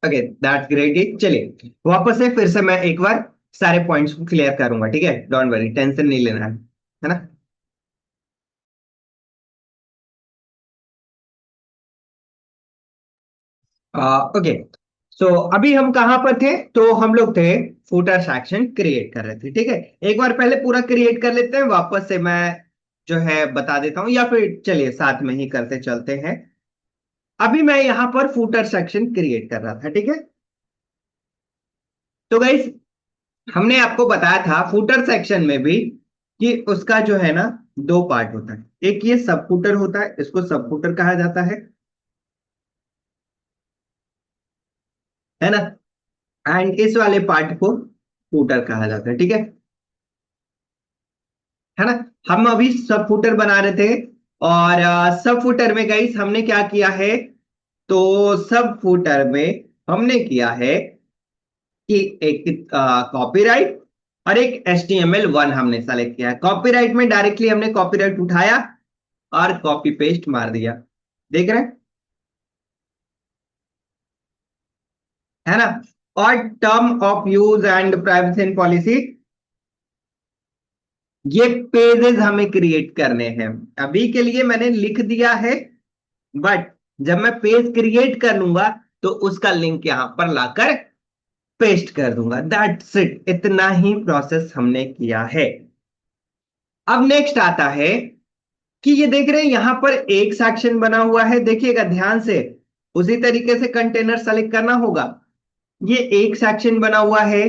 Okay, that's great. चलिए वापस से फिर से मैं एक बार सारे पॉइंट्स को क्लियर करूंगा। ठीक है, डोंट वरी, टेंशन नहीं लेना है ना। ओके, सो अभी हम कहां पर थे? तो हम लोग थे फुटर सेक्शन क्रिएट कर रहे थे। ठीक है, एक बार पहले पूरा क्रिएट कर लेते हैं, वापस से मैं जो है बता देता हूं, या फिर चलिए साथ में ही करते चलते हैं। अभी मैं यहां पर फुटर सेक्शन क्रिएट कर रहा था। ठीक है, तो गाइस हमने आपको बताया था फुटर सेक्शन में भी कि उसका जो है ना दो पार्ट होता है। एक ये सब फुटर होता है, इसको सब फुटर कहा जाता है ना। एंड इस वाले पार्ट को फुटर कहा जाता है। ठीक है ना। हम अभी सब फुटर बना रहे थे, और सब फुटर में गाइस हमने क्या किया है? तो सब फुटर में हमने किया है कि एक कॉपीराइट और एक HTML1 हमने सेलेक्ट किया है। कॉपीराइट में डायरेक्टली हमने कॉपीराइट उठाया और कॉपी पेस्ट मार दिया, देख रहे हैं, है ना। और term of use and privacy and policy, ये पेजेस हमें क्रिएट करने हैं। अभी के लिए मैंने लिख दिया है, बट जब मैं पेज क्रिएट कर लूंगा तो उसका लिंक यहां पर लाकर पेस्ट कर दूंगा। दैट्स इट, इतना ही प्रोसेस हमने किया है। अब नेक्स्ट आता है कि ये देख रहे हैं यहां पर एक सेक्शन बना हुआ है, देखिएगा ध्यान से। उसी तरीके से कंटेनर सेलेक्ट करना होगा। ये एक सेक्शन बना हुआ है,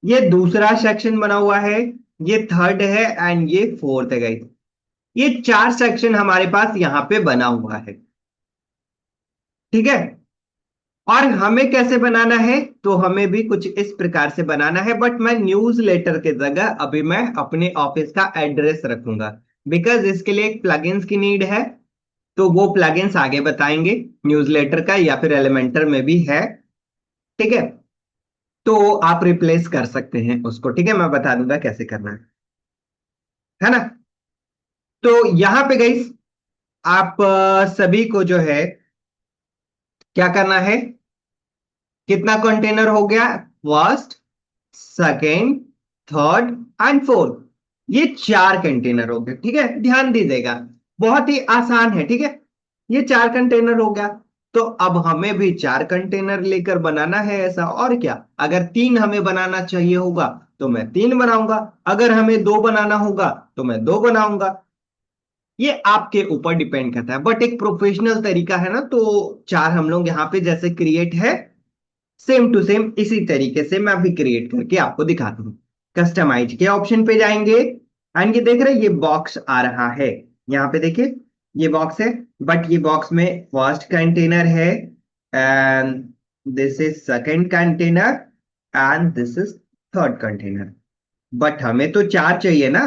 ये दूसरा सेक्शन बना हुआ है, ये थर्ड है एंड ये फोर्थ है गाइस। ये चार सेक्शन हमारे पास यहां पे बना हुआ है। ठीक है, और हमें कैसे बनाना है? तो हमें भी कुछ इस प्रकार से बनाना है, बट मैं न्यूज लेटर के जगह अभी मैं अपने ऑफिस का एड्रेस रखूंगा, बिकॉज इसके लिए एक प्लगइन्स की नीड है। तो वो प्लगइन्स आगे बताएंगे, न्यूज़लेटर का या फिर एलिमेंटर में भी है। ठीक है, तो आप रिप्लेस कर सकते हैं उसको। ठीक है, मैं बता दूंगा कैसे करना है ना। तो यहां पे गई आप सभी को जो है क्या करना है? कितना कंटेनर हो गया? First, second, third and fourth. ये 4 कंटेनर हो गए, ठीक है, ध्यान दीजिएगा, बहुत ही आसान है, ठीक है। ये 4 कंटेनर हो गया। तो अब हमें भी 4 कंटेनर लेकर बनाना है ऐसा, और क्या। अगर 3 हमें बनाना चाहिए होगा तो मैं 3 बनाऊंगा, अगर हमें 2 बनाना होगा तो मैं 2 बनाऊंगा। ये आपके ऊपर डिपेंड करता है, बट एक प्रोफेशनल तरीका है ना, तो 4 हम लोग यहाँ पे जैसे क्रिएट है, सेम टू सेम इसी तरीके से मैं भी क्रिएट करके आपको दिखाता हूँ। कस्टमाइज के ऑप्शन पे जाएंगे, एंड ये देख रहे हैं, ये बॉक्स आ रहा है। यहाँ पे देखिए, ये बॉक्स है, बट ये बॉक्स में फर्स्ट कंटेनर है, and this is second container, and this is third container. But हमें तो 4 चाहिए ना,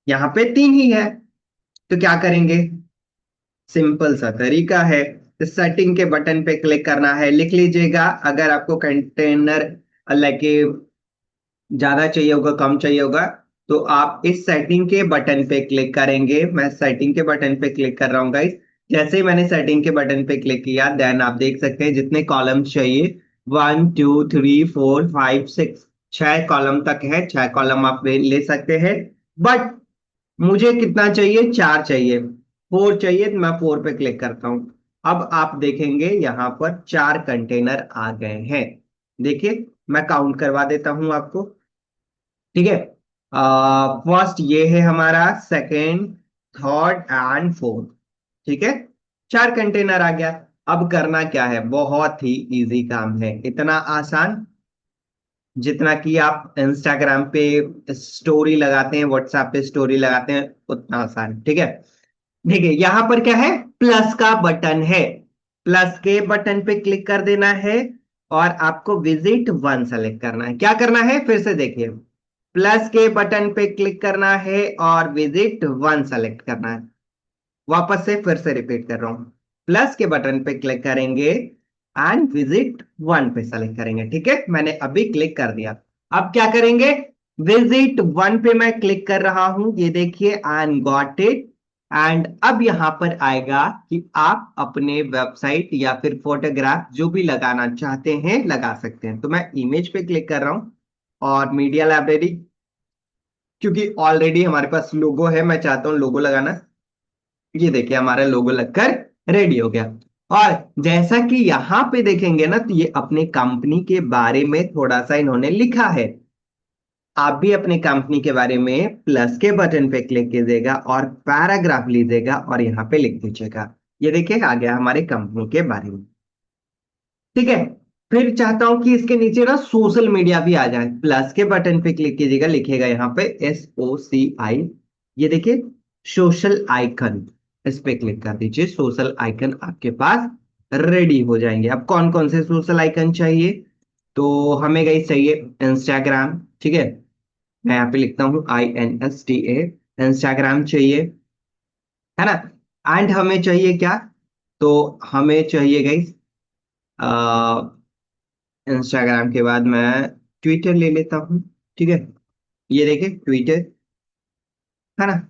यहाँ पे 3 ही है। तो क्या करेंगे, सिंपल सा तरीका है। सेटिंग के बटन पे क्लिक करना है, लिख लीजिएगा। अगर आपको कंटेनर लाइक ज्यादा चाहिए होगा, कम चाहिए होगा, तो आप इस सेटिंग के बटन पे क्लिक करेंगे। मैं सेटिंग के बटन पे क्लिक कर रहा हूँ गाइस। जैसे ही मैंने सेटिंग के बटन पे क्लिक किया, देन आप देख सकते हैं जितने कॉलम्स चाहिए, 1 2 3 4 5 6, 6 कॉलम तक है। 6 कॉलम आप ले सकते हैं, बट मुझे कितना चाहिए, 4 चाहिए, 4 चाहिए, तो मैं 4 पे क्लिक करता हूं। अब आप देखेंगे यहां पर 4 कंटेनर आ गए हैं। देखिए, मैं काउंट करवा देता हूं आपको, ठीक है। फर्स्ट ये है हमारा, सेकंड, थर्ड एंड फोर्थ, ठीक है। 4 कंटेनर आ गया। अब करना क्या है, बहुत ही इजी काम है, इतना आसान जितना कि आप इंस्टाग्राम पे स्टोरी लगाते हैं, व्हाट्सएप पे स्टोरी लगाते हैं, उतना आसान, ठीक है। देखिए यहां पर क्या है, प्लस का बटन है। प्लस के बटन पे क्लिक कर देना है, और आपको विजिट वन सेलेक्ट करना है। क्या करना है, फिर से देखिए, प्लस के बटन पे क्लिक करना है और विजिट वन सेलेक्ट करना है। वापस से फिर से रिपीट कर रहा हूं, प्लस के बटन पे क्लिक करेंगे एंड विजिट वन पे सेलेक्ट करेंगे, ठीक है। मैंने अभी क्लिक कर दिया। अब क्या करेंगे, विजिट वन पे मैं क्लिक कर रहा हूं, ये देखिए, एंड गॉट इट। एंड अब यहां पर आएगा कि आप अपने वेबसाइट या फिर फोटोग्राफ जो भी लगाना चाहते हैं लगा सकते हैं। तो मैं इमेज पे क्लिक कर रहा हूं, और मीडिया लाइब्रेरी, क्योंकि ऑलरेडी हमारे पास लोगो है, मैं चाहता हूं लोगो लगाना। ये देखिए, हमारा लोगो लगकर रेडी हो गया। और जैसा कि यहां पे देखेंगे ना, तो ये अपने कंपनी के बारे में थोड़ा सा इन्होंने लिखा है। आप भी अपने कंपनी के बारे में प्लस के बटन पे क्लिक कीजिएगा और पैराग्राफ लीजिएगा और यहाँ पे लिख दीजिएगा। ये देखिए, आ गया हमारे कंपनी के बारे में, ठीक है। फिर चाहता हूं कि इसके नीचे ना सोशल मीडिया भी आ जाए। प्लस के बटन पे क्लिक कीजिएगा, लिखिएगा यहाँ पे SOCI, ये देखिए, सोशल आइकन। इस पे क्लिक कर दीजिए, सोशल आइकन आपके पास रेडी हो जाएंगे। अब कौन कौन से सोशल आइकन चाहिए, तो हमें गई चाहिए इंस्टाग्राम, ठीक है। मैं यहाँ पे लिखता हूँ INSTA, इंस्टाग्राम चाहिए, है ना। एंड हमें चाहिए क्या, तो हमें चाहिए गई इंस्टाग्राम के बाद मैं ट्विटर ले लेता हूँ, ठीक है। ये देखिए ट्विटर, है ना।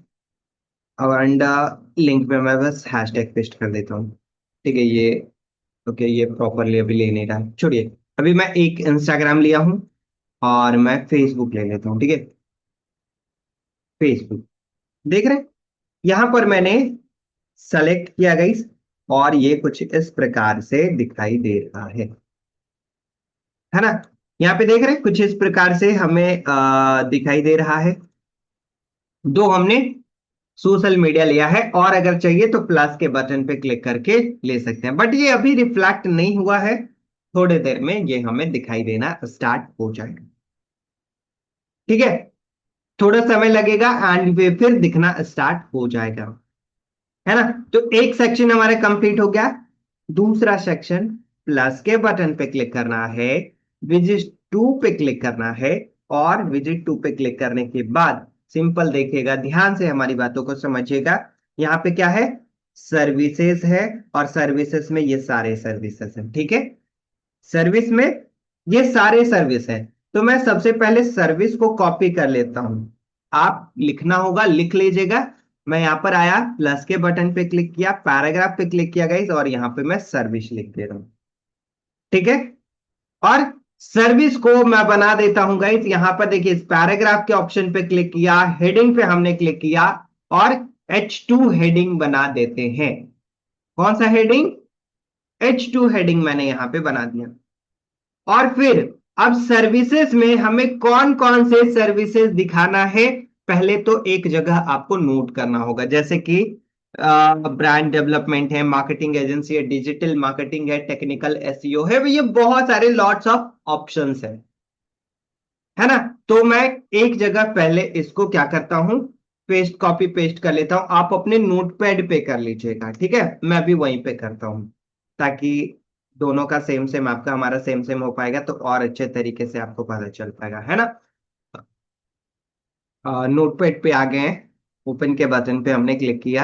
और अंडा लिंक पे मैं बस हैशटैग पेस्ट कर देता हूँ, ठीक है। ये ओके, ये प्रॉपरली अभी ले नहीं रहा, छोड़िए। अभी मैं एक इंस्टाग्राम लिया हूँ, और मैं फेसबुक ले लेता हूँ, ठीक है। फेसबुक, देख रहे हैं, यहां पर मैंने सेलेक्ट किया गई, और ये कुछ इस प्रकार से दिखाई दे रहा है ना। यहाँ पे देख रहे हैं, कुछ इस प्रकार से हमें दिखाई दे रहा है। दो हमने सोशल मीडिया लिया है, और अगर चाहिए तो प्लस के बटन पे क्लिक करके ले सकते हैं, बट ये अभी रिफ्लेक्ट नहीं हुआ है। थोड़ी देर में ये हमें दिखाई देना स्टार्ट हो जाएगा, ठीक है। थोड़ा समय लगेगा एंड फिर दिखना स्टार्ट हो जाएगा, है ना। तो एक सेक्शन हमारा कंप्लीट हो गया। दूसरा सेक्शन, प्लस के बटन पे क्लिक करना है, विजिट टू पे क्लिक करना है, और विजिट टू पे क्लिक करने के बाद सिंपल देखिएगा, ध्यान से हमारी बातों को समझिएगा। यहाँ पे क्या है, सर्विसेज है, और सर्विसेज में ये सारे सर्विसेज हैं, ठीक है। सर्विस में ये सारे सर्विस है, तो मैं सबसे पहले सर्विस को कॉपी कर लेता हूं। आप लिखना होगा, लिख लीजिएगा। मैं यहां पर आया, प्लस के बटन पे क्लिक किया, पैराग्राफ पे क्लिक किया गाइस, और यहां पे मैं सर्विस लिख दे रहा हूं, ठीक है। और सर्विस को मैं बना देता हूं गाइस। यहां पर देखिए इस पैराग्राफ के ऑप्शन पे क्लिक किया, हेडिंग पे हमने क्लिक किया और H2 हेडिंग बना देते हैं। कौन सा हेडिंग? H2 हेडिंग मैंने यहां पे बना दिया। और फिर अब सर्विसेज में हमें कौन कौन से सर्विसेज दिखाना है, पहले तो एक जगह आपको नोट करना होगा, जैसे कि ब्रांड डेवलपमेंट है, मार्केटिंग एजेंसी है, डिजिटल मार्केटिंग है, टेक्निकल एसईओ है, ये बहुत सारे लॉट्स ऑफ ऑप्शंस है ना। तो मैं एक जगह पहले इसको क्या करता हूं, पेस्ट कॉपी पेस्ट कर लेता हूं। आप अपने नोटपैड पे कर लीजिएगा, ठीक है, मैं भी वहीं पे करता हूं, ताकि दोनों का सेम सेम, आपका हमारा सेम सेम हो पाएगा, तो और अच्छे तरीके से आपको पता चल पाएगा, है ना। नोटपैड पे आ गए हैं, ओपन के बटन पे हमने क्लिक किया,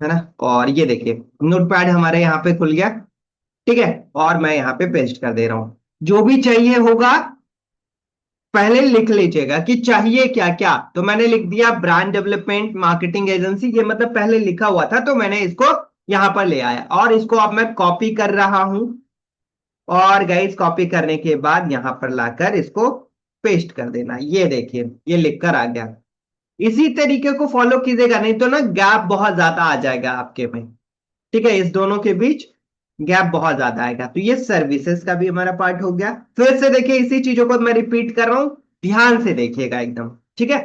है ना। और ये देखिए नोटपैड हमारे यहाँ पे खुल गया, ठीक है। और मैं यहाँ पे पेस्ट कर दे रहा हूं, जो भी चाहिए होगा पहले लिख लीजिएगा कि चाहिए क्या क्या। तो मैंने लिख दिया ब्रांड डेवलपमेंट मार्केटिंग एजेंसी, ये मतलब पहले लिखा हुआ था, तो मैंने इसको यहां पर ले आया और इसको अब मैं कॉपी कर रहा हूं। और गाइस कॉपी करने के बाद यहां पर लाकर इसको पेस्ट कर देना। ये देखिए ये लिखकर आ गया। इसी तरीके को फॉलो कीजिएगा, नहीं तो ना गैप बहुत ज्यादा आ जाएगा आपके में, ठीक है, इस दोनों के बीच गैप बहुत ज्यादा आएगा। तो ये सर्विसेज का भी हमारा पार्ट हो गया। फिर से देखिए इसी चीजों को मैं रिपीट कर रहा हूं, ध्यान से देखिएगा एकदम, ठीक है।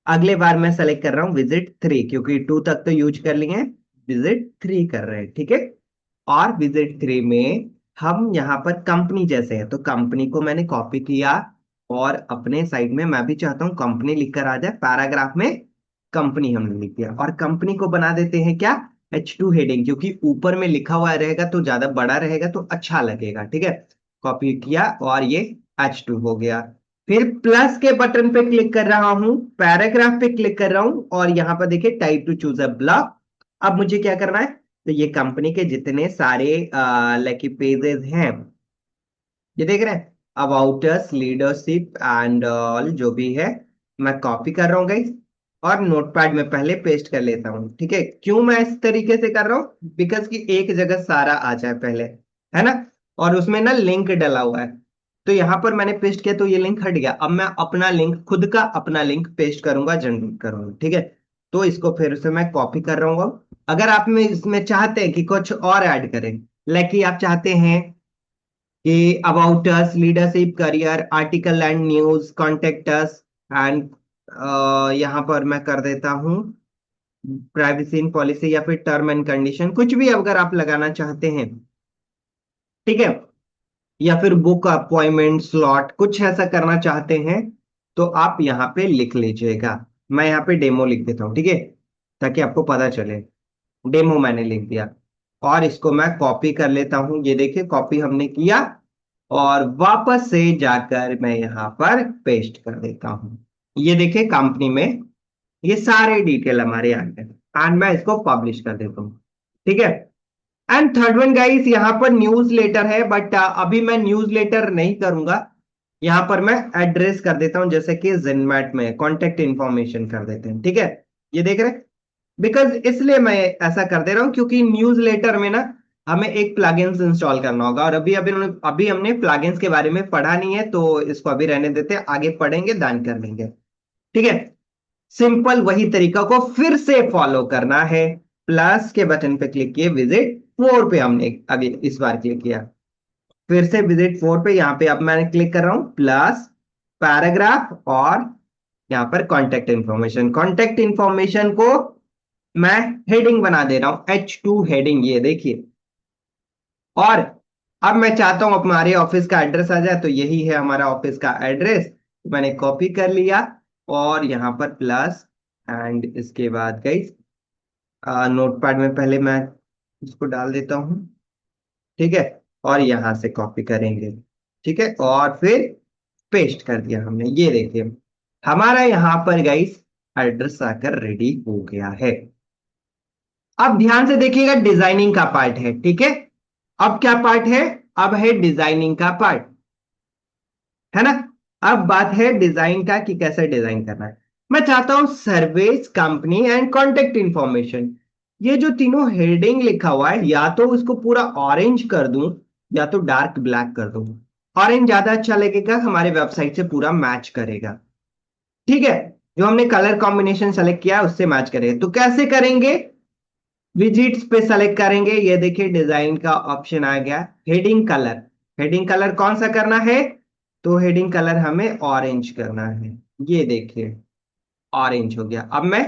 अगले बार मैं सेलेक्ट कर रहा हूं विजिट 3, क्योंकि 2 तक तो यूज कर लिए हैं, विजिट 3 कर रहे हैं, ठीक है। और विजिट 3 में हम यहां पर कंपनी जैसे है, तो कंपनी को मैंने कॉपी किया और अपने साइड में मैं भी चाहता हूं कंपनी लिखकर आ जाए, पैराग्राफ में कंपनी हमने लिख दिया। और कंपनी को बना देते हैं क्या, H2 हेडिंग, क्योंकि ऊपर में लिखा हुआ रहेगा तो ज्यादा बड़ा रहेगा तो अच्छा लगेगा, ठीक है। कॉपी किया और ये H2 हो गया। फिर प्लस के बटन पे क्लिक कर रहा हूं, पैराग्राफ पे क्लिक कर रहा हूं और यहां पर देखिए type two choose a block. अब मुझे क्या करना है, तो ये कंपनी के जितने सारे लाइक पेजेस हैं, ये देख रहे हैं, about us, leadership and all जो भी है, मैं कॉपी कर रहा हूँ गाइस और नोटपैड में पहले पेस्ट कर लेता हूँ, ठीक है। क्यों मैं इस तरीके से कर रहा हूँ, बिकॉज कि एक जगह सारा आ जाए पहले, है ना। और उसमें ना लिंक डला हुआ है, तो यहां पर मैंने पेस्ट किया तो ये लिंक हट गया। अब मैं अपना लिंक, खुद का अपना लिंक पेस्ट करूंगा, जनरेट करूंगा, ठीक है। तो इसको फिर से मैं कॉपी कर रहा हूँ। अब अगर आप में इसमें चाहते हैं कि कुछ और ऐड करें, लाइक कि आप चाहते हैं कि about us, leadership, career, article and news, contact us and, यहां पर मैं कर देता हूं प्राइवेसी इन पॉलिसी या फिर टर्म एंड कंडीशन, कुछ भी अगर आप लगाना चाहते हैं, ठीक है। या फिर बुक अपॉइंटमेंट स्लॉट, कुछ ऐसा करना चाहते हैं तो आप यहाँ पे लिख लीजिएगा। मैं यहाँ पे डेमो लिख देता हूँ, ठीक है, ताकि आपको पता चले। डेमो मैंने लिख दिया और इसको मैं कॉपी कर लेता हूं। ये देखिए कॉपी हमने किया और वापस से जाकर मैं यहां पर पेस्ट कर देता हूं। ये देखिए कंपनी में ये सारे डिटेल हमारे आ गए एंड मैं इसको पब्लिश कर देता हूं, ठीक है। एंड थर्ड वन गाइस, यहाँ पर न्यूज लेटर है, बट अभी मैं न्यूज लेटर नहीं करूंगा। यहां पर मैं एड्रेस कर देता हूं, जैसे कि जिनमैट में कॉन्टेक्ट इंफॉर्मेशन कर देते हैं, ठीक है। ये देख रहे हैं, बिकॉज इसलिए मैं ऐसा कर दे रहा हूं क्योंकि न्यूज लेटर में ना हमें एक प्लगइन्स इंस्टॉल करना होगा, और अभी हमने प्लगइन्स के बारे में पढ़ा नहीं है, तो इसको अभी रहने देते हैं, आगे पढ़ेंगे दान कर लेंगे, ठीक है। सिंपल वही तरीका को फिर से फॉलो करना है। प्लस के बटन पे क्लिक किए, विजिट 4 पे हमने अभी इस बार क्लिक किया, फिर से विजिट 4 पे, यहां पे अब मैं क्लिक कर रहा हूं प्लस पैराग्राफ और यहां पर कॉन्टेक्ट इंफॉर्मेशन। कॉन्टेक्ट इंफॉर्मेशन को मैं हेडिंग बना दे रहा हूं, H2 हेडिंग, ये देखिए। और अब मैं चाहता हूं हमारे ऑफिस का एड्रेस आ जाए, तो यही है हमारा ऑफिस का एड्रेस, मैंने कॉपी कर लिया और यहां पर प्लस एंड इसके बाद गई नोटपैड में पहले मैं इसको डाल देता हूं, ठीक है। और यहां से कॉपी करेंगे, ठीक है, और फिर पेस्ट कर दिया हमने। ये देखिए हमारा यहां पर गाइस एड्रेस आकर रेडी हो गया है। अब ध्यान से देखिएगा, डिजाइनिंग का पार्ट है, ठीक है। अब क्या पार्ट है, अब है डिजाइनिंग का पार्ट, है ना। अब बात है डिजाइन का कि कैसे डिजाइन करना है। मैं चाहता हूं service, company and contact information, ये जो तीनों हेडिंग लिखा हुआ है, या तो उसको पूरा ऑरेंज कर दूं या तो डार्क ब्लैक कर दो। ऑरेंज ज्यादा अच्छा लगेगा, हमारे वेबसाइट से पूरा मैच करेगा। ठीक है, जो हमने कलर कॉम्बिनेशन सेलेक्ट किया उससे मैच करेगा। तो कैसे करेंगे? विजिट्स पे सेलेक्ट करेंगे, ये देखिए डिजाइन का ऑप्शन आ गया। हेडिंग कलर, हेडिंग कलर कौन सा करना है? तो हेडिंग कलर हमें ऑरेंज करना है। ये देखिए ऑरेंज हो गया। अब मैं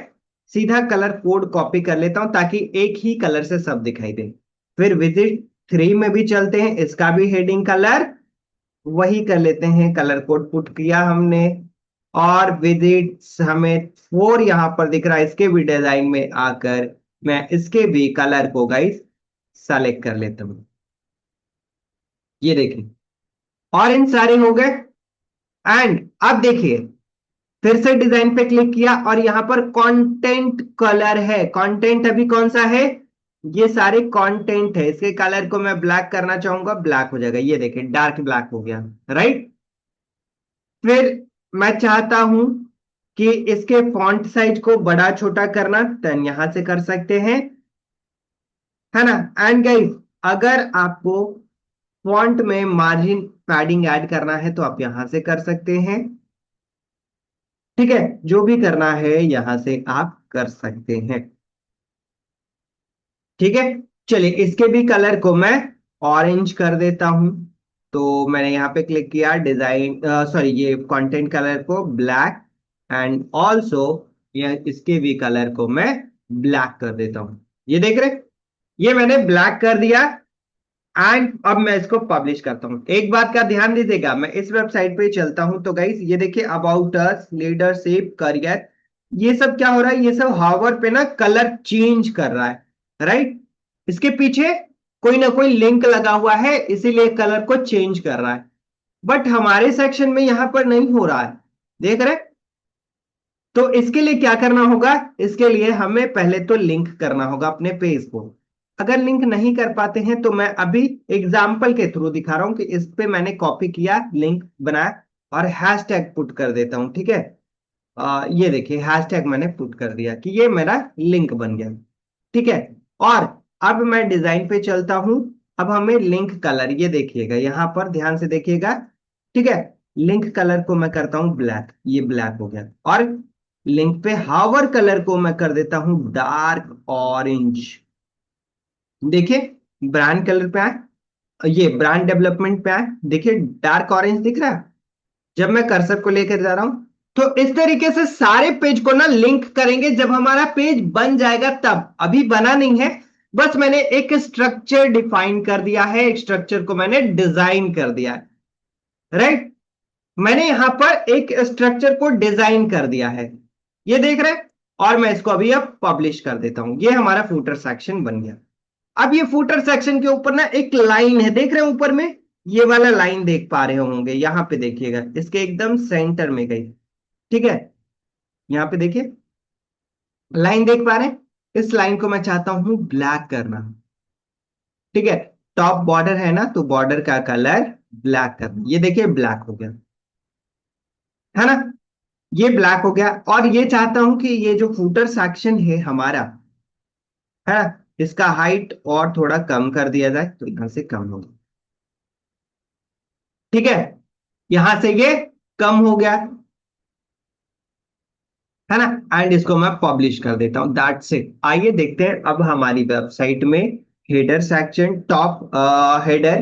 सीधा कलर कोड कॉपी कर लेता हूं ताकि एक ही कलर से सब दिखाई दे। फिर विजिट 3 में भी चलते हैं, इसका भी हेडिंग कलर वही कर लेते हैं, कलर कोड पुट किया हमने। और विजिट्स हमें 4 यहां पर दिख रहा है, इसके भी डिजाइन में आकर मैं इसके भी कलर को गाइस सेलेक्ट कर लेता हूं। ये देखिए ऑरेंज सारे हो गए। एंड अब देखिए, फिर से डिजाइन पे क्लिक किया और यहां पर कंटेंट कलर है। कंटेंट अभी कौन सा है? ये सारे कंटेंट है। इसके कलर को मैं ब्लैक करना चाहूंगा, ब्लैक हो जाएगा। ये देखिए डार्क ब्लैक हो गया, राइट। फिर मैं चाहता हूं कि इसके फॉन्ट साइज को बड़ा छोटा करना, 10 यहां से कर सकते हैं, है ना। एंड गाइस, अगर आपको फॉन्ट में मार्जिन पैडिंग ऐड करना है तो आप यहां से कर सकते हैं। ठीक है, जो भी करना है यहां से आप कर सकते हैं। ठीक है, चलिए इसके भी कलर को मैं ऑरेंज कर देता हूं। तो मैंने यहां पे क्लिक किया, डिजाइन सॉरी ये कंटेंट कलर को ब्लैक, एंड ऑल्सो ये इसके भी कलर को मैं ब्लैक कर देता हूं। ये देख रहे, ये मैंने ब्लैक कर दिया। एंड अब मैं इसको पब्लिश करता हूं। एक बात का ध्यान दीजिएगा, मैं इस वेबसाइट पे चलता हूं तो गाइस ये देखिए अबाउट अस, लीडरशिप, करियर, ये सब क्या हो रहा है? ये सब हावर पे ना कलर चेंज कर रहा है, राइट। इसके पीछे कोई ना कोई लिंक लगा हुआ है, इसीलिए कलर को चेंज कर रहा है। बट हमारे सेक्शन में यहां पर नहीं हो रहा है, देख रहे। तो इसके लिए क्या करना होगा? इसके लिए हमें पहले तो लिंक करना होगा अपने पेज को। अगर लिंक नहीं कर पाते हैं तो मैं अभी एग्जाम्पल के थ्रू दिखा रहा हूं कि इस पे मैंने कॉपी किया, लिंक बनाया और हैशटैग पुट कर देता हूं। ठीक है, ये देखिए हैशटैग मैंने पुट कर दिया कि ये मेरा लिंक बन गया। ठीक है, और अब मैं डिजाइन पे चलता हूं। अब हमें लिंक कलर, ये देखिएगा यहां पर ध्यान से देखिएगा। ठीक है, लिंक कलर को मैं करता हूं ब्लैक, ये ब्लैक हो गया। और लिंक पे हावर कलर को मैं कर देता हूं डार्क ऑरेंज। देखिए ब्रांड कलर पे आए, ये ब्रांड डेवलपमेंट पे आए, देखिए डार्क ऑरेंज दिख रहा है जब मैं कर्सर को लेकर जा रहा हूं। तो इस तरीके से सारे पेज को ना लिंक करेंगे जब हमारा पेज बन जाएगा तब। अभी बना नहीं है, बस मैंने एक स्ट्रक्चर डिफाइन कर दिया है, एक स्ट्रक्चर को मैंने डिजाइन कर दिया है, राइट। मैंने यहां पर एक स्ट्रक्चर को डिजाइन कर दिया है, ये देख रहे हैं। और मैं इसको अभी अब पब्लिश कर देता हूं। ये हमारा फूटर सेक्शन बन गया। अब ये फूटर सेक्शन के ऊपर ना एक लाइन है, देख रहे हैं ऊपर में, ये वाला लाइन देख पा रहे होंगे, यहां पे देखिएगा इसके एकदम सेंटर में गई। ठीक है, यहां पे देखिए लाइन देख पा रहे हैं। इस लाइन को मैं चाहता हूं ब्लैक करना। ठीक है, टॉप बॉर्डर है ना, तो बॉर्डर का कलर ब्लैक करना। ये देखिए ब्लैक हो गया, है ना। ये ब्लैक हो गया। और ये चाहता हूं कि ये जो फूटर सेक्शन है हमारा, है ना, इसका हाइट और थोड़ा कम कर दिया जाए, तो यहां से कम होगा। ठीक है, यहां से ये कम हो गया, है ना। एंड इसको मैं पब्लिश कर देता हूं, दैट्स इट। आइए देखते हैं अब हमारी वेबसाइट में header section, top header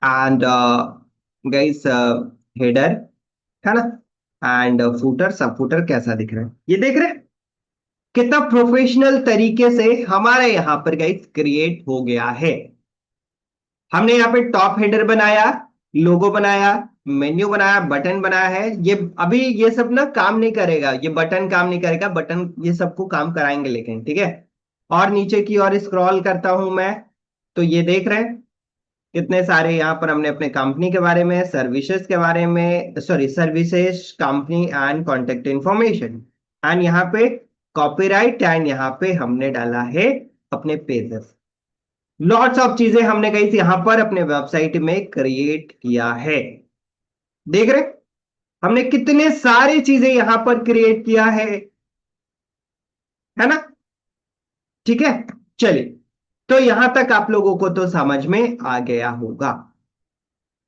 and guys header, है ना, एंड फूटर, सब फूटर कैसा दिख रहा है, ये देख रहे हैं कितना प्रोफेशनल तरीके से हमारे यहां पर गाइस क्रिएट हो गया है। हमने यहाँ पे टॉप हेडर बनाया, लोगो बनाया, मेन्यू बनाया, बटन बनाया है। ये अभी ये सब ना काम नहीं करेगा, ये बटन काम नहीं करेगा, बटन ये सबको काम कराएंगे लेकिन, ठीक है। और नीचे की ओर स्क्रॉल करता हूं मैं, तो ये देख रहे हैं कितने सारे यहाँ पर हमने अपने कंपनी के बारे में, सर्विसेज के बारे में, sorry services, company and contact information, and यहाँ पे कॉपीराइट, एंड यहाँ पे हमने डाला है अपने पेजेस। लॉट्स ऑफ चीजें हमने कही थी यहां पर अपने वेबसाइट में क्रिएट किया है। देख रहे, हमने कितने सारी चीजें यहां पर क्रिएट किया है ना। ठीक है, चलिए, तो यहां तक आप लोगों को तो समझ में आ गया होगा।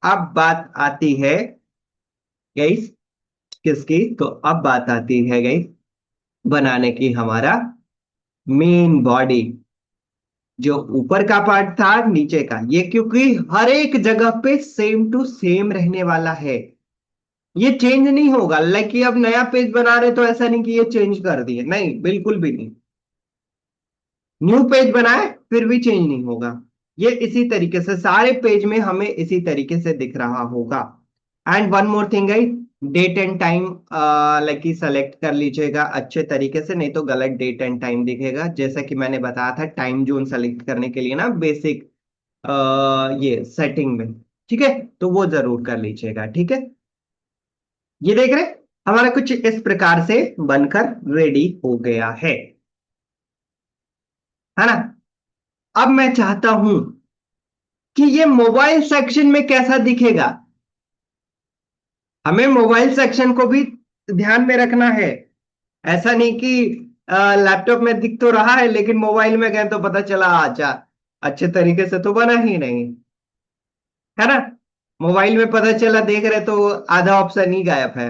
अब बात आती है गाइस किसकी, तो अब बात आती है गाइस बनाने की हमारा मेन बॉडी, जो ऊपर का पार्ट था नीचे का, ये क्योंकि हर एक जगह पे सेम टू सेम रहने वाला है, ये चेंज नहीं होगा। लाइक कि अब नया पेज बना रहे तो ऐसा नहीं कि ये चेंज कर दिए, नहीं बिल्कुल भी नहीं। न्यू पेज बनाए फिर भी चेंज नहीं होगा, ये इसी तरीके से सारे पेज में हमें इसी तरीके से दिख रहा होगा। And one more thing guys, date and time like कि सेलेक्ट कर लीजिएगा अच्छे तरीके से, नहीं तो गलत डेट एंड टाइम दिखेगा। जैसा कि मैंने बताया था टाइम जोन सेलेक्ट करने के लिए ना बेसिक ये सेटिंग में, ठीक है, तो वो जरूर कर लीजिएगा, ठीक है। ये देख रहे हमारा कुछ इस प्रकार से बनकर रेडी हो गया है ना। अब मैं चाहता हूं कि ये मोबाइल सेक्शन में कैसा दिखेगा, हमें मोबाइल सेक्शन को भी ध्यान में रखना है। ऐसा नहीं कि लैपटॉप में दिख तो रहा है लेकिन मोबाइल में गए तो पता चला अच्छा अच्छे तरीके से तो बना ही नहीं, है ना। मोबाइल में पता चला देख रहे तो आधा ऑप्शन ही गायब है।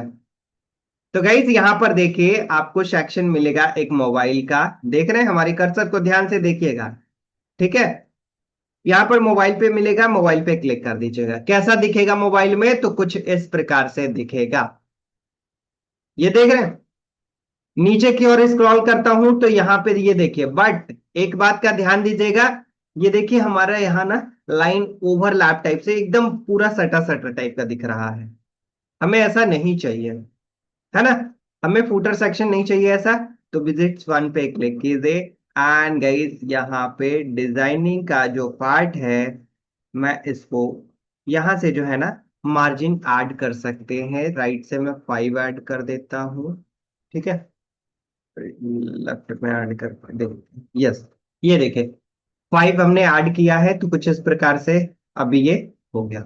तो गाइस यहां पर देखिए आपको सेक्शन मिलेगा एक मोबाइल का, देख रहे हैं हमारी कर्सर को ध्यान से देखिएगा, ठीक है। यहाँ पर मोबाइल पे मिलेगा, मोबाइल पे क्लिक कर दीजिएगा, कैसा दिखेगा मोबाइल में, तो कुछ इस प्रकार से दिखेगा। ये देख रहे हैं, नीचे की ओर स्क्रॉल करता हूं तो यहाँ पे ये देखिए, बट एक बात का ध्यान दीजिएगा, ये देखिए हमारा यहाँ ना लाइन ओवरलैप टाइप से एकदम पूरा सटा सटा टाइप का दिख रहा है, हमें ऐसा नहीं चाहिए, है ना। हमें फूटर सेक्शन नहीं चाहिए ऐसा। तो विजिट्स वन पे क्लिक कीजिए एंड गाइस यहाँ पे डिजाइनिंग का जो पार्ट है, मैं इसको यहां से जो है ना मार्जिन ऐड कर सकते हैं, राइट से मैं 5 ऐड कर देता हूं, ठीक है। लेफ्ट में ऐड कर दे, यस, ये देखे 5 हमने ऐड किया है, तो कुछ इस प्रकार से अभी ये हो गया,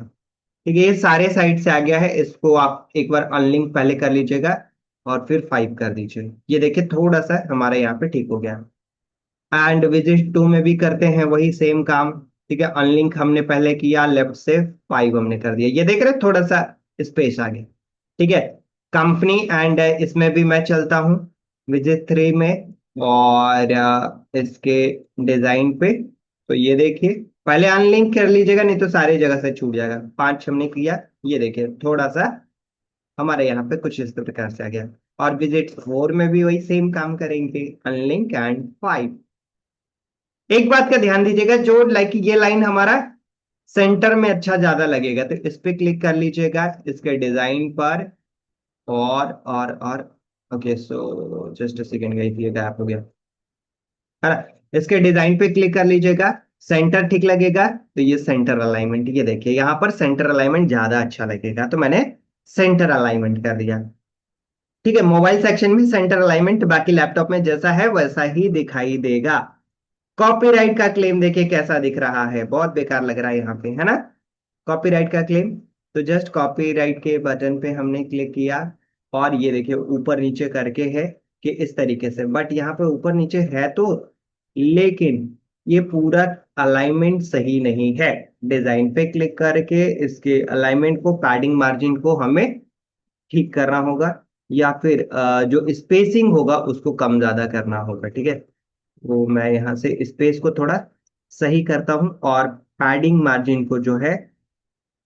ठीक है। ये सारे साइड से आ गया है, इसको आप एक बार अनलिंक पहले कर लीजिएगा और फिर 5 कर दीजिए, ये देखिए थोड़ा सा हमारे यहाँ पे ठीक हो गया। एंड विजिट 2 में भी करते हैं वही सेम काम, ठीक है। अनलिंक हमने पहले किया, लेफ्ट से 5 हमने कर दिया, ये देख रहे हैं थोड़ा सा स्पेस आ गया, ठीक है। कंपनी एंड इसमें भी मैं चलता हूँ विजिट 3 में, और इसके डिजाइन पे, तो ये देखिए पहले अनलिंक कर लीजिएगा नहीं तो सारी जगह से छूट जाएगा। 5 हमने किया, ये देखिए थोड़ा सा हमारे यहाँ पे कुछ इस प्रकार से आ गया। और विजिट 4 में भी वही सेम काम करेंगे, अनलिंक एंड 5। एक बात का ध्यान दीजिएगा, जो लाइक ये लाइन हमारा सेंटर में अच्छा ज्यादा लगेगा, तो इस पे क्लिक कर लीजिएगा इसके डिजाइन पर। और okay, so just a second guys, ये गैप हो गया, है ना। इसके डिजाइन पे क्लिक कर लीजिएगा, सेंटर ठीक लगेगा तो ये सेंटर अलाइनमेंट, ये देखिए यहाँ पर सेंटर अलाइनमेंट ज्यादा अच्छा लगेगा, तो मैंने सेंटर अलाइनमेंट कर दिया, ठीक है। मोबाइल सेक्शन में सेंटर अलाइनमेंट बाकी लैपटॉप में जैसा है वैसा ही दिखाई देगा। कॉपीराइट का क्लेम देखिए कैसा दिख रहा है, बहुत बेकार लग रहा है यहाँ पे, है ना। कॉपीराइट का क्लेम, तो जस्ट कॉपीराइट के बटन पे हमने क्लिक किया और ये देखिए ऊपर नीचे करके है कि इस तरीके से, बट यहाँ पे ऊपर नीचे है तो, लेकिन ये पूरा अलाइनमेंट सही नहीं है। डिजाइन पे क्लिक करके इसके अलाइनमेंट को, पैडिंग मार्जिन को हमें ठीक करना होगा, या फिर जो स्पेसिंग होगा उसको कम ज्यादा करना होगा, ठीक है। वो मैं यहाँ से स्पेस को थोड़ा सही करता हूँ और पैडिंग मार्जिन को जो है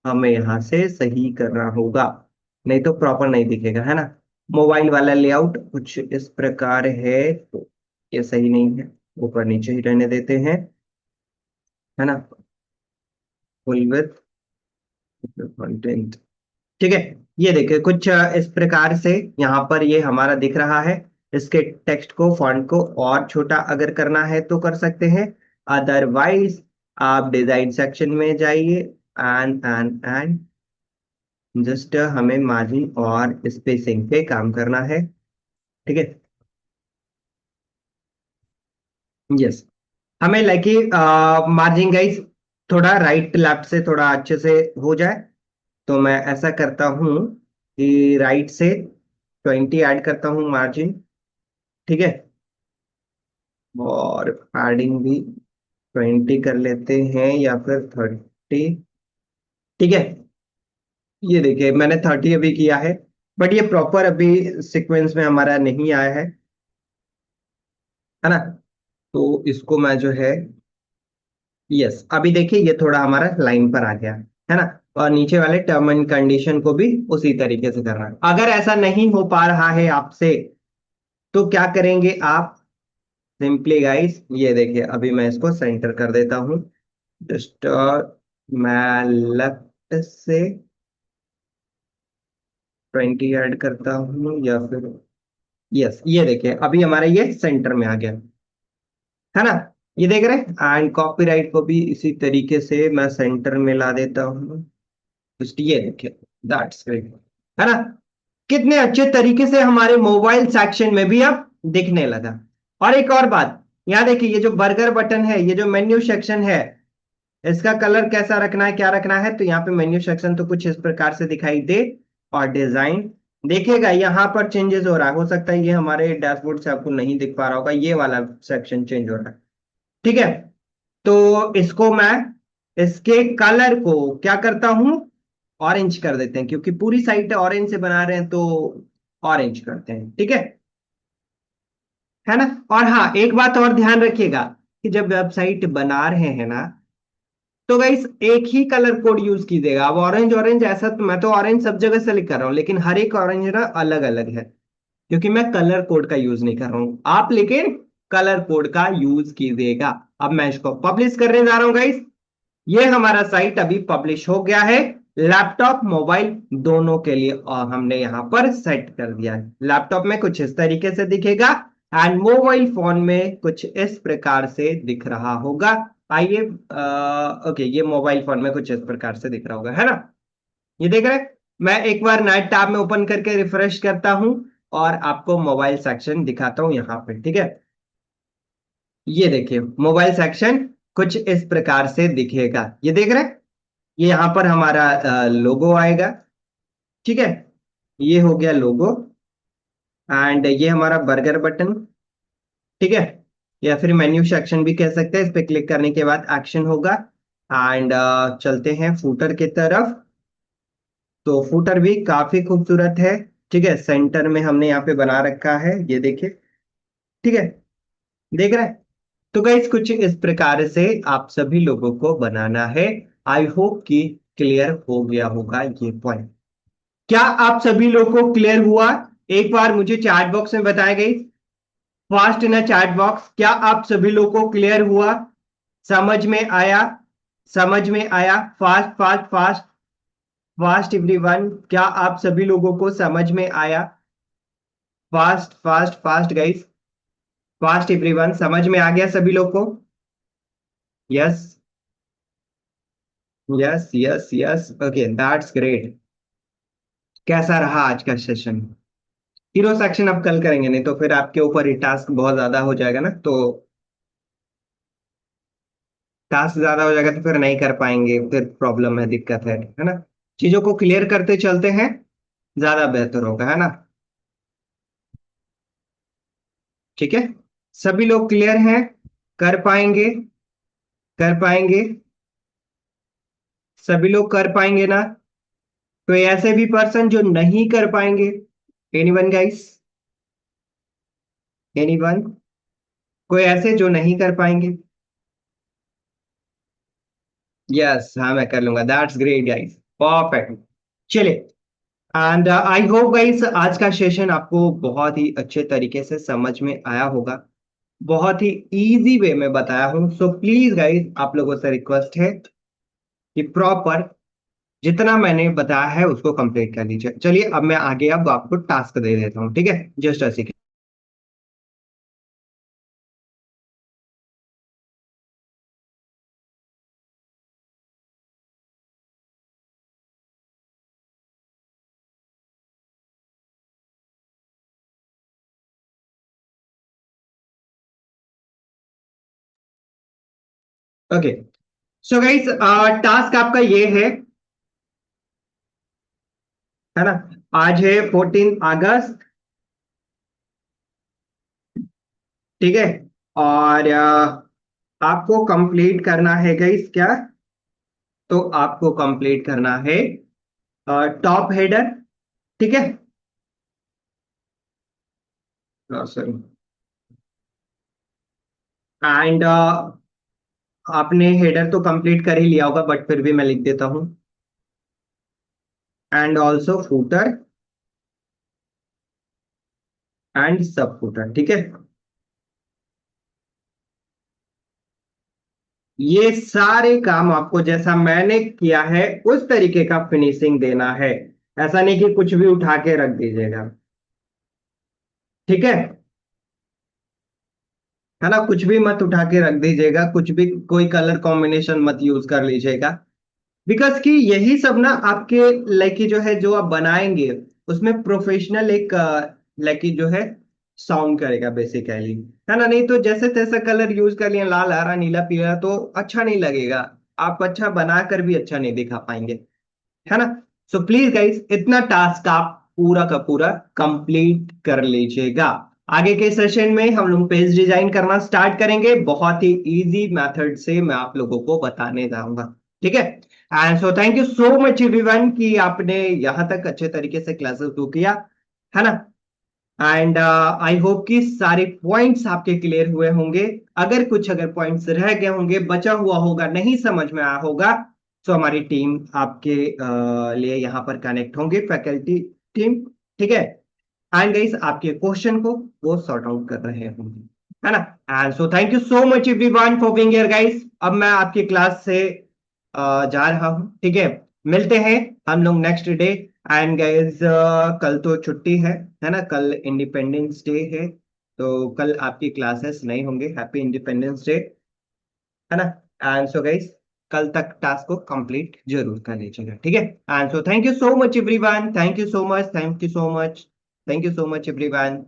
हमें यहाँ से सही करना होगा, नहीं तो प्रॉपर नहीं दिखेगा, है ना। मोबाइल वाला लेआउट कुछ इस प्रकार है, तो ये सही नहीं है, ऊपर नीचे ही रहने देते हैं, है ना। फुल विथ कंटेंट, ठीक है। ये देखिए कुछ इस प्रकार से यहाँ पर ये हमारा दिख रहा है। इसके टेक्स्ट को, फॉन्ट को और छोटा अगर करना है तो कर सकते हैं, अदरवाइज आप डिजाइन सेक्शन में जाइए एंड जस्ट हमें मार्जिन और स्पेसिंग पे काम करना है, ठीक है। यस, हमें लाइक मार्जिन गाइस थोड़ा राइट लेफ्ट से थोड़ा अच्छे से हो जाए, तो मैं ऐसा करता हूँ कि राइट से 20 ऐड करता हूँ मार्जिन, ठीक है। और पैडिंग भी 20 कर लेते हैं या फिर 30, ठीक है। ये देखिए मैंने 30 अभी किया है, बट ये प्रॉपर अभी सीक्वेंस में हमारा नहीं आया है ना। तो इसको मैं जो है, यस अभी देखिए ये थोड़ा हमारा लाइन पर आ गया है ना। और नीचे वाले टर्म एंड कंडीशन को भी उसी तरीके से करना है। अगर ऐसा नहीं हो पा रहा है आपसे, तो क्या करेंगे आप? सिंपली गाइस ये देखिए, अभी मैं इसको सेंटर कर देता हूँ। जस्ट मैं लेफ्ट से 20 ऐड करता हूँ, या फिर यस ये देखिए अभी हमारा ये सेंटर में आ गया है ना। ये देख रहे हैं, एंड कॉपीराइट को भी इसी तरीके से मैं सेंटर में ला देता हूँ। जस्ट ये देखिए, दैट्स ग्रेट, है ना। कितने अच्छे तरीके से हमारे मोबाइल सेक्शन में भी अब दिखने लगा। और एक और बात, यहाँ देखिए ये जो बर्गर बटन है, ये जो मेन्यू सेक्शन है, इसका कलर कैसा रखना है, क्या रखना है? तो यहाँ पे मेन्यू सेक्शन तो कुछ इस प्रकार से दिखाई दे, और डिजाइन देखिएगा यहाँ पर चेंजेस हो रहा है। हो सकता है ये हमारे डैशबोर्ड से आपको नहीं दिख पा रहा होगा, ये वाला सेक्शन चेंज हो रहा है, ठीक है। तो इसको मैं, इसके कलर को क्या करता हूं, ऑरेंज कर देते हैं, क्योंकि पूरी साइट ऑरेंज से बना रहे हैं, तो ऑरेंज करते हैं, ठीक है ना। और हाँ एक बात और ध्यान रखिएगा, कि जब वेबसाइट बना रहे हैं ना, तो गाइस एक ही कलर कोड यूज कीजिएगा। अब ऑरेंज ऑरेंज ऐसा, तो मैं तो ऑरेंज सब जगह से लिख कर रहा हूँ, लेकिन हर एक ऑरेंज ना अलग अलग है, क्योंकि मैं कलर कोड का यूज नहीं कर रहा हूं। आप लेकिन कलर कोड का यूज कीजिएगा। अब मैं इसको पब्लिश करने जा रहा हूं गाइस। ये हमारा साइट अभी पब्लिश हो गया है, लैपटॉप मोबाइल दोनों के लिए, और हमने यहां पर सेट कर दिया है। लैपटॉप में कुछ इस तरीके से दिखेगा, एंड मोबाइल फोन में कुछ इस प्रकार से दिख रहा होगा। आइए, ओके, ये मोबाइल फोन में कुछ इस प्रकार से दिख रहा होगा, है ना। ये देख रहे हैं? मैं एक बार नाइट टैब में ओपन करके रिफ्रेश करता हूं, और आपको मोबाइल सेक्शन दिखाता हूं यहाँ पे, ठीक है। ये देखिए मोबाइल सेक्शन कुछ इस प्रकार से दिखेगा, ये देख रहे हैं। ये यहाँ पर हमारा लोगो आएगा, ठीक है। ये हो गया लोगो, एंड ये हमारा बर्गर बटन, ठीक है। या फिर मेन्यू सेक्शन भी कह सकते हैं। इस पे क्लिक करने के बाद एक्शन होगा, एंड चलते हैं फूटर की तरफ। तो फूटर भी काफी खूबसूरत है, ठीक है। सेंटर में हमने यहाँ पे बना रखा है, ये देखिए, ठीक है। देख रहे हैं? तो गाइस कुछ इस प्रकार से आप सभी लोगों को बनाना है। आई होप कि क्लियर हो गया होगा ये पॉइंट। क्या आप सभी लोगों को क्लियर हुआ? एक बार मुझे चैट बॉक्स में बताया गई, फास्ट इन चैट बॉक्स, क्या आप सभी लोगों को क्लियर हुआ? समझ में आया? समझ में आया? Fast fast fast fast everyone, क्या आप सभी लोगों को समझ में आया? Fast fast fast guys, fast everyone, समझ में आ गया सभी लोग को? Yes, yes yes yes, okay, that's great. कैसा रहा आज का सेशन? हीरो सेक्शन अब कल करेंगे, नहीं तो फिर आपके ऊपर ही टास्क बहुत ज्यादा हो जाएगा ना। तो टास्क ज्यादा हो जाएगा तो फिर नहीं कर पाएंगे, फिर प्रॉब्लम है, दिक्कत है ना। चीजों को क्लियर करते चलते हैं, ज्यादा बेहतर होगा, है ना। ठीक है, सभी लोग क्लियर हैं? कर पाएंगे? कर पाएंगे? सभी लोग कर पाएंगे ना? तो ऐसे भी पर्सन जो नहीं कर पाएंगे? Anyone guys? एनीवन? कोई ऐसे जो नहीं कर पाएंगे? यस, हाँ मैं कर लूंगा, दैट्स ग्रेट गाइस, परफेक्ट। चलिए, एंड आई होप गाइस आज का सेशन आपको बहुत ही अच्छे तरीके से समझ में आया होगा। बहुत ही इजी वे में बताया हूं। सो प्लीज गाइस आप लोगों से रिक्वेस्ट है कि प्रॉपर जितना मैंने बताया है उसको कंप्लीट कर लीजिए। चलिए अब मैं आगे अब आपको टास्क दे देता हूँ, ठीक है। Just a second. Okay, so guys task आपका ये है ना। आज है 14 अगस्त, ठीक है। और आपको कंप्लीट करना है गाइस क्या? तो आपको कंप्लीट करना है टॉप हेडर, ठीक है। सॉरी। एंड आपने हेडर तो कंप्लीट कर ही लिया होगा, बट फिर भी मैं लिख देता हूं। एंड ऑल्सो फूटर एंड सब फूटर, ठीक है। ये सारे काम आपको जैसा मैंने किया है उस तरीके का फिनिशिंग देना है। ऐसा नहीं कि कुछ भी उठा के रख दीजिएगा, ठीक है। है ना, कुछ भी मत उठा के रख दीजिएगा, कुछ भी कोई कलर कॉम्बिनेशन मत यूज कर लीजिएगा। बिकॉज कि यही सब ना आपके लाइक जो है जो आप बनाएंगे उसमें प्रोफेशनल एक लाइक जो है साउंड करेगा बेसिकली। है ना, नहीं तो जैसे तैसे कलर यूज कर लिया, लाल हरा नीला पीला, तो अच्छा नहीं लगेगा। आप अच्छा बनाकर भी अच्छा नहीं दिखा पाएंगे। है ना। सो प्लीज गाइस, इतना टास्क आप पूरा का पूरा कंप्लीट कर लीजिएगा। आगे के सेशन में हम लोग पेज डिजाइन करना स्टार्ट करेंगे, बहुत ही इजी मेथड से मैं आप लोगों को बताने जाऊंगा, ठीक है। And so thank you so much everyone कि आपने यहां तक अच्छे तरीके से क्लासेस को किया, है ना। एंड आई होप कि सारे पॉइंट्स आपके क्लियर हुए होंगे। अगर पॉइंट्स रह गए होंगे, बचा हुआ होगा, नहीं समझ में आया होगा, तो हमारी टीम आपके लिए यहाँ पर कनेक्ट होंगे, फैकल्टी टीम, ठीक है। एंड गाइस आपके क्वेश्चन को वो सॉर्ट आउट कर रहे होंगे, है ना। And so thank you so much everyone for being here guys. अब मैं आपकी क्लास से जा रहा हूँ, ठीक है। मिलते हैं हम लोग नेक्स्ट डे। एंड गाइस कल तो छुट्टी है ना, कल इंडिपेंडेंस डे है। तो कल आपकी क्लासेस नहीं होंगे, हैप्पी इंडिपेंडेंस डे, है ना। एंड सो गाइस कल तक टास्क को कंप्लीट जरूर कर लीजिएगा, ठीक है। And so thank you so much everyone, thank you so much, thank you so much, thank you so much everyone.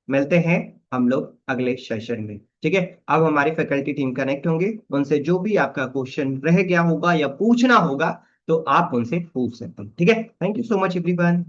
मिलते हैं हम लोग अगले सेशन में, ठीक है। अब हमारी फैकल्टी टीम कनेक्ट होंगे, उनसे जो भी आपका क्वेश्चन रह गया होगा या पूछना होगा तो आप उनसे पूछ सकते हैं, ठीक है। Thank you so much everyone.